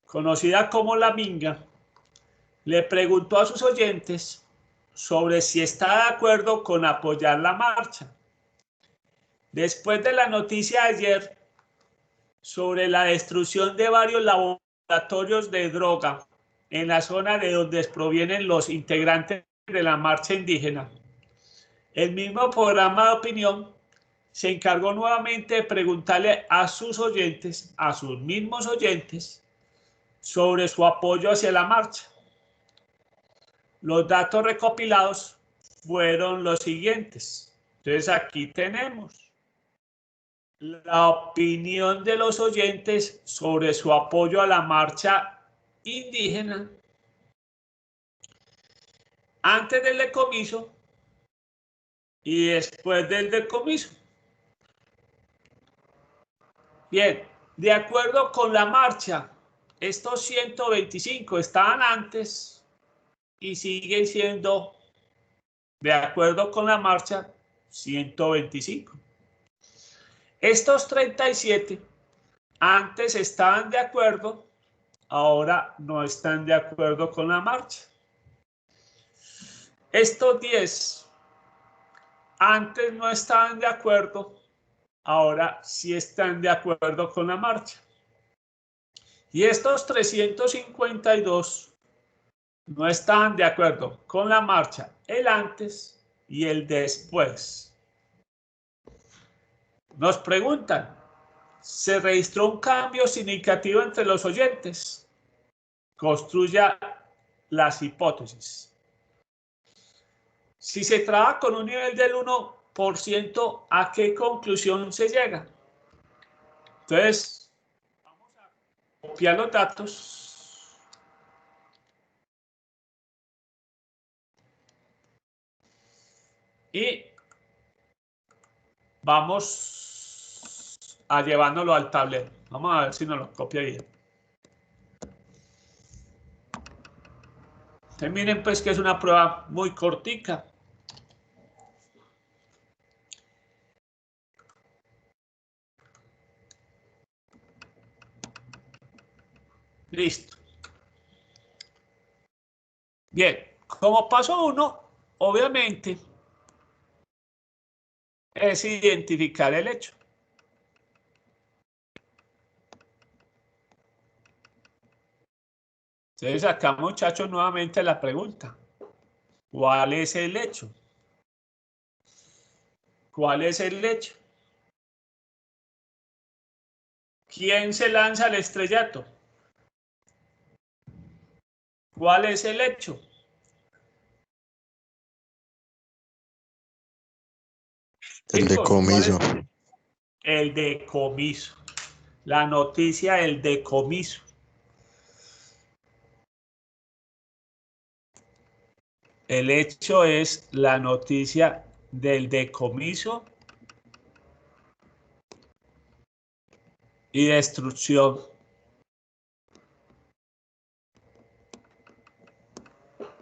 conocida como la Minga, le preguntó a sus oyentes sobre si está de acuerdo con apoyar la marcha. Después de la noticia de ayer sobre la destrucción de varios laboratorios de droga en la zona de donde provienen los integrantes de la marcha indígena. El mismo programa de opinión se encargó nuevamente de preguntarle a sus oyentes, a sus mismos oyentes, sobre su apoyo hacia la marcha. Los datos recopilados fueron los siguientes. Entonces aquí tenemos la opinión de los oyentes sobre su apoyo a la marcha indígena antes del decomiso y después del decomiso. Bien, de acuerdo con la marcha, estos 125 estaban antes y siguen siendo, de acuerdo con la marcha, 125. Estos 37 antes estaban de acuerdo, ahora no están de acuerdo con la marcha. Estos 10 antes no estaban de acuerdo, ahora sí están de acuerdo con la marcha. Y estos 352 no estaban de acuerdo con la marcha, el antes y el después. Nos preguntan, ¿se registró un cambio significativo entre los oyentes? Construya las hipótesis. Si se trabaja con un nivel del 1%, ¿a qué conclusión se llega? Entonces, vamos a copiar los datos. Y vamos a llevándolo al tablero. Vamos a ver si nos lo copia bien. Entonces, miren pues que es una prueba muy cortica. Listo. Bien, como paso 1, obviamente, es identificar el hecho. Entonces acá, muchachos, nuevamente la pregunta. ¿Cuál es el hecho? ¿Cuál es el hecho? ¿Quién se lanza al estrellato? ¿Cuál es el hecho? El decomiso. El decomiso. La noticia del decomiso. El hecho es la noticia del decomiso y destrucción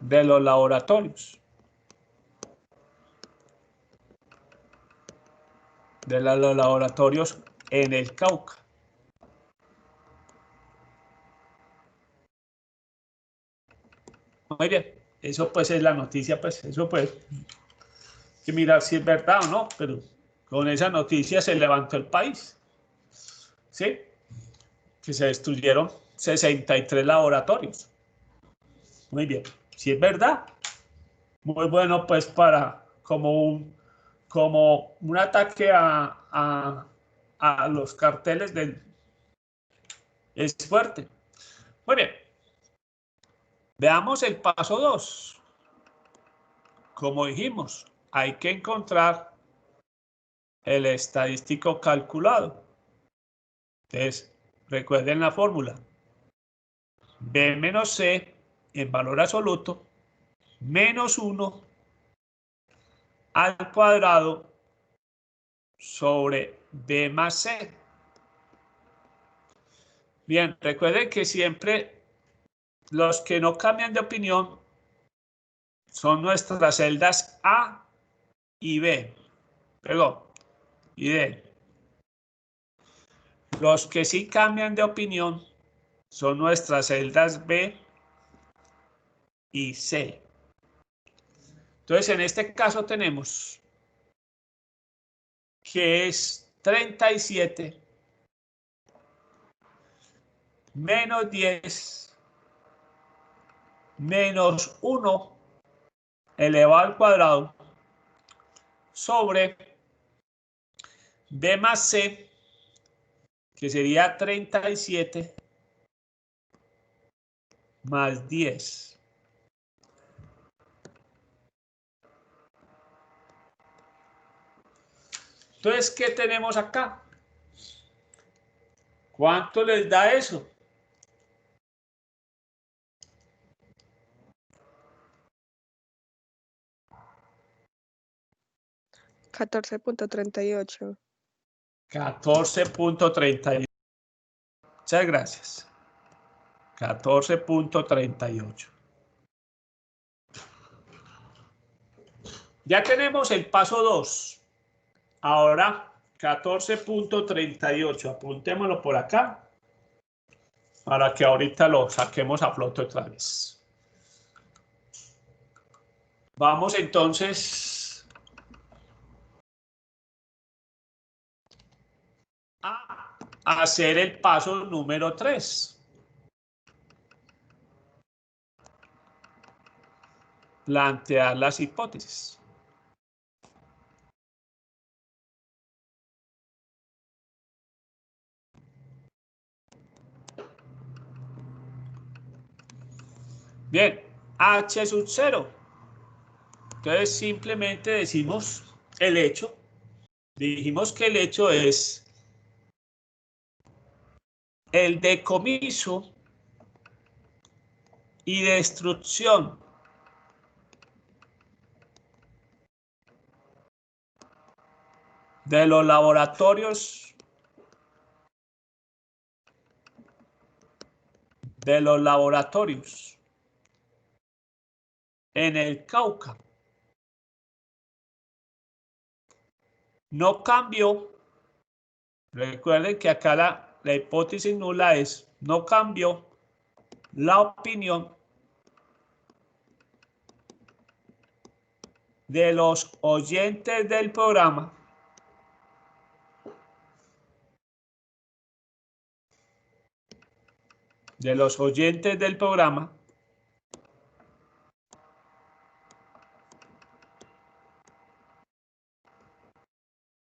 de los laboratorios. De los laboratorios en el Cauca. Muy bien, eso pues es la noticia, pues eso pues hay que mirar si es verdad o no, pero con esa noticia se levantó el país. ¿Sí? Que se destruyeron 63 laboratorios. Muy bien, si es verdad, muy bueno pues para como un ataque a los carteles del... Es fuerte. Muy bien. Veamos el paso 2. Como dijimos, hay que encontrar el estadístico calculado. Entonces, recuerden la fórmula. B menos C en valor absoluto menos 1 al cuadrado sobre B más C. Bien, recuerden que siempre los que no cambian de opinión son nuestras celdas A y B. Perdón, y D. Los que sí cambian de opinión son nuestras celdas B y C. Entonces, en este caso tenemos que es 37 menos 10 menos 1 elevado al cuadrado sobre B más C, que sería 37 más 10. Entonces, ¿qué tenemos acá? ¿Cuánto les da eso? $14.38. 14.38. Muchas gracias. 14.38. Ya tenemos el paso 2. Ahora 14.38. Apuntémoslo por acá para que ahorita lo saquemos a flote otra vez. Vamos entonces a hacer el paso número 3. Plantear las hipótesis. Bien, H sub 0. Entonces simplemente decimos el hecho. Dijimos que el hecho es el decomiso y destrucción de los laboratorios en el Cauca. No cambió. Recuerden que acá la hipótesis nula es no cambió la opinión de los oyentes del programa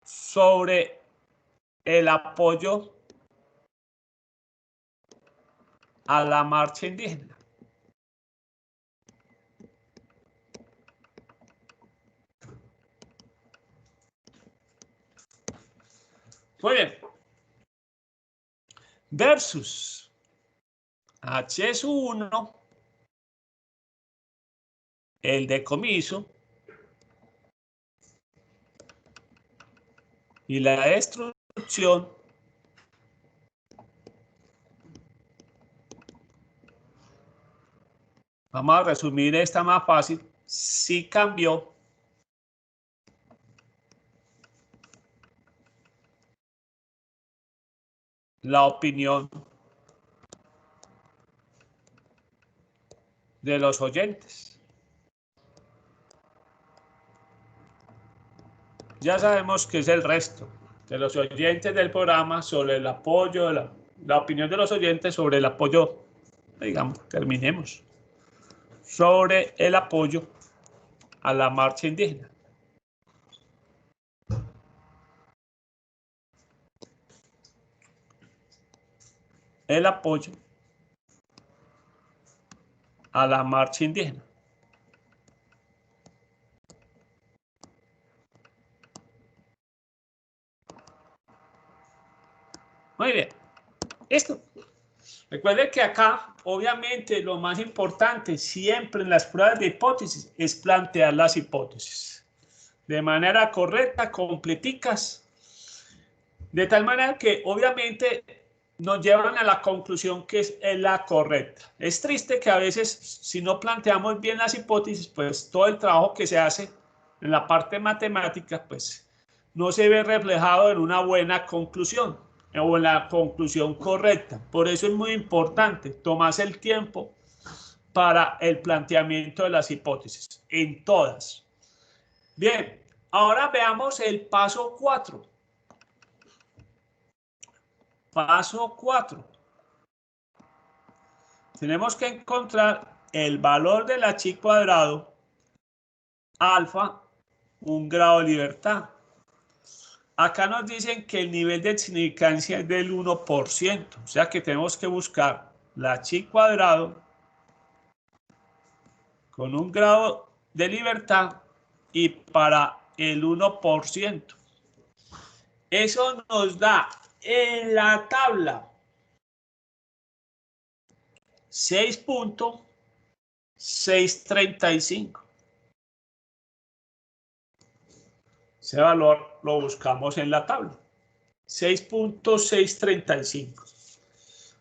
sobre el apoyo a la marcha indígena. Muy bien. Versus H sub 1, el decomiso y la destrucción vamos a resumir esta más fácil. Sí cambió la opinión de los oyentes. Ya sabemos que es el resto de los oyentes del programa sobre el apoyo, la opinión de los oyentes sobre el apoyo, digamos, terminemos, sobre el apoyo a la marcha indígena. El apoyo a la marcha indígena. Muy bien. Esto. Recuerden que acá, obviamente, lo más importante siempre en las pruebas de hipótesis es plantear las hipótesis de manera correcta, completicas, de tal manera que obviamente nos llevan a la conclusión que es la correcta. Es triste que a veces, si no planteamos bien las hipótesis, pues todo el trabajo que se hace en la parte matemática, pues no se ve reflejado en una buena conclusión o en la conclusión correcta. Por eso es muy importante tomarse el tiempo para el planteamiento de las hipótesis, en todas. Bien, ahora veamos el paso 4. Paso 4. Tenemos que encontrar el valor de la chi cuadrado, alfa, 1 grado de libertad. Acá nos dicen que el nivel de significancia es del 1%, o sea que tenemos que buscar la chi cuadrado con 1 grado de libertad y para el 1%. Eso nos da en la tabla 6.635. Ese valor lo buscamos en la tabla. 6.635.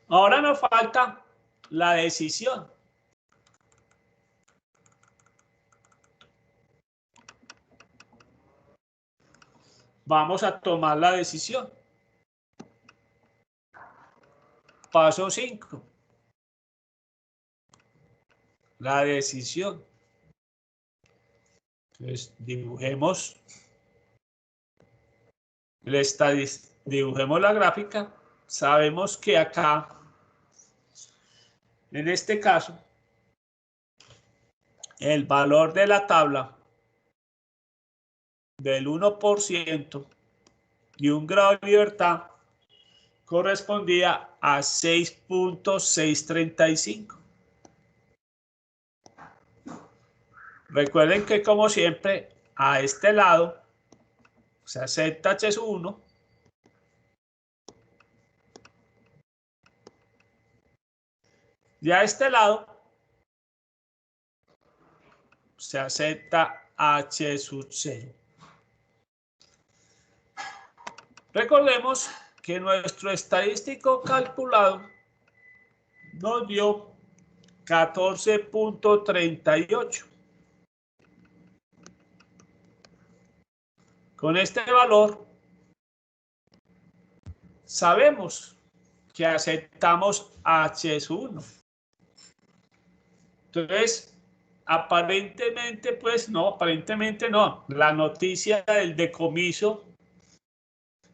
Ahora nos falta la decisión. Vamos a tomar la decisión. Paso 5. La decisión. Entonces, dibujemos la gráfica. Sabemos que acá, en este caso, el valor de la tabla del 1% y 1 grado de libertad correspondía a 6.635. Recuerden que, como siempre, a este lado se acepta H1 y a este lado se acepta H sub 0. Recordemos que nuestro estadístico calculado nos dio 14.38. Con este valor sabemos que aceptamos H1. Entonces, aparentemente no. La noticia del decomiso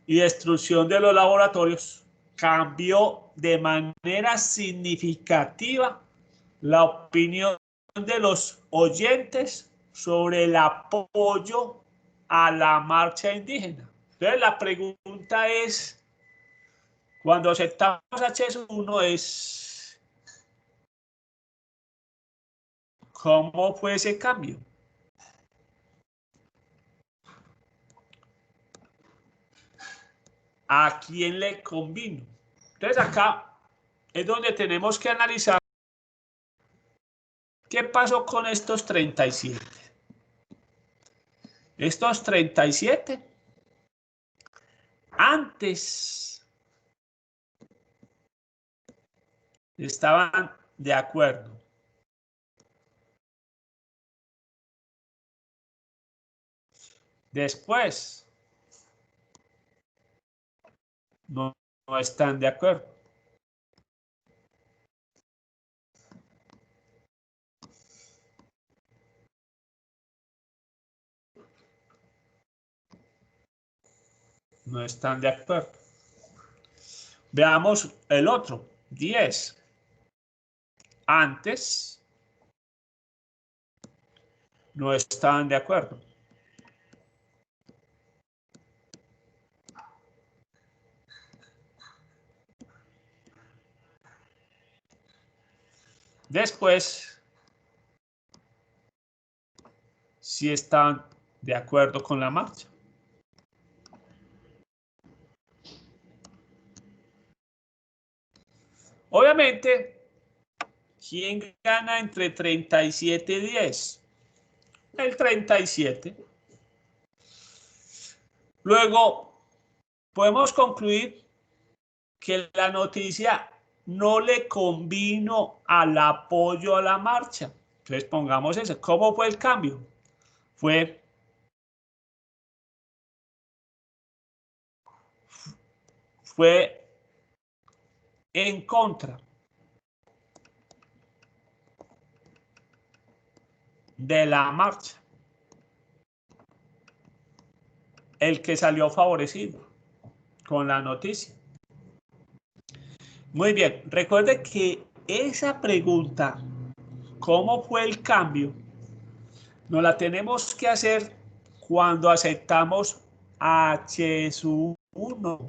y destrucción de los laboratorios cambió de manera significativa la opinión de los oyentes sobre el apoyo a la marcha indígena. Entonces, la pregunta es, cuando aceptamos H1 es, ¿cómo fue ese cambio? ¿A quién le convino? Entonces acá es donde tenemos que analizar qué pasó con estos 37. Estos 37 antes estaban de acuerdo. Después no están de acuerdo. No están de acuerdo. Veamos el otro, 10. Antes no están de acuerdo. Después sí están de acuerdo con la marcha. Obviamente, ¿quién gana entre 37 y 10? El 37. Luego, podemos concluir que la noticia no le convino al apoyo a la marcha. Entonces, pongamos eso. ¿Cómo fue el cambio? Fue en contra de la marcha. El que salió favorecido con la noticia. Muy bien, recuerde que esa pregunta cómo fue el cambio, nos la tenemos que hacer cuando aceptamos H sub 1.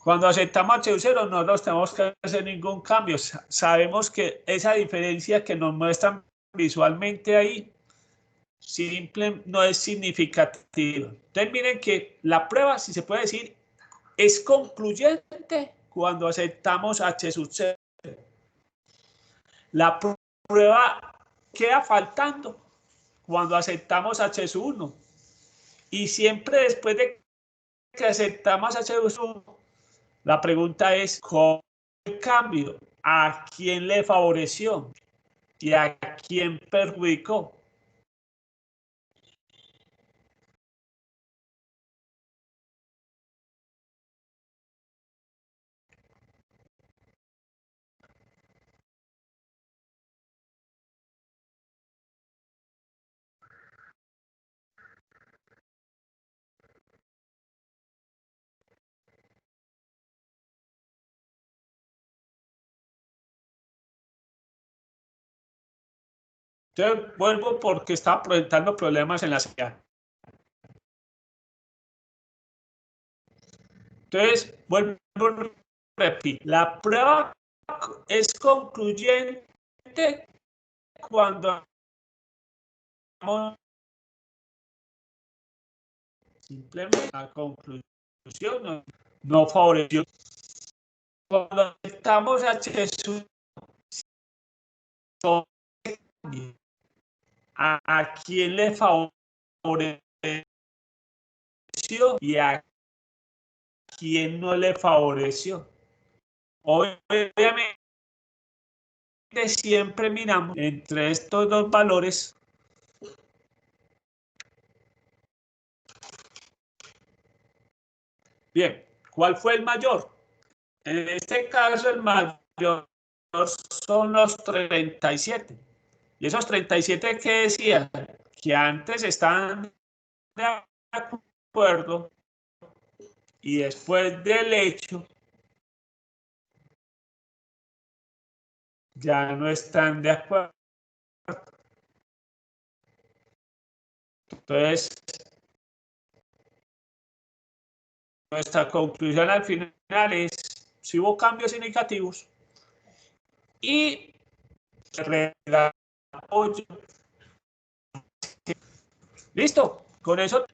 Cuando aceptamos H sub 0 no nos tenemos que hacer ningún cambio. Sabemos que esa diferencia que nos muestran visualmente ahí no es significativa. Entonces miren que la prueba, si se puede decir, es concluyente cuando aceptamos H sub 0. La prueba queda faltando cuando aceptamos H sub 1. Y siempre después de que aceptamos H sub 1, la pregunta es, ¿cómo el cambio? ¿A quién le favoreció? ¿Y a quién perjudicó? Entonces, vuelvo porque estaba presentando problemas en la señal. Entonces, vuelvo a repetir. La prueba es concluyente cuando simplemente la conclusión no favoreció. Cuando estamos H sub a quién le favoreció y a quién no le favoreció. Obviamente siempre miramos entre estos dos valores bien, ¿cuál fue el mayor? En este caso el mayor son los 37. Y esos 37 que decían que antes estaban de acuerdo y después del hecho ya no están de acuerdo. Entonces, nuestra conclusión al final es si hubo cambios significativos y apoyo. Listo, con eso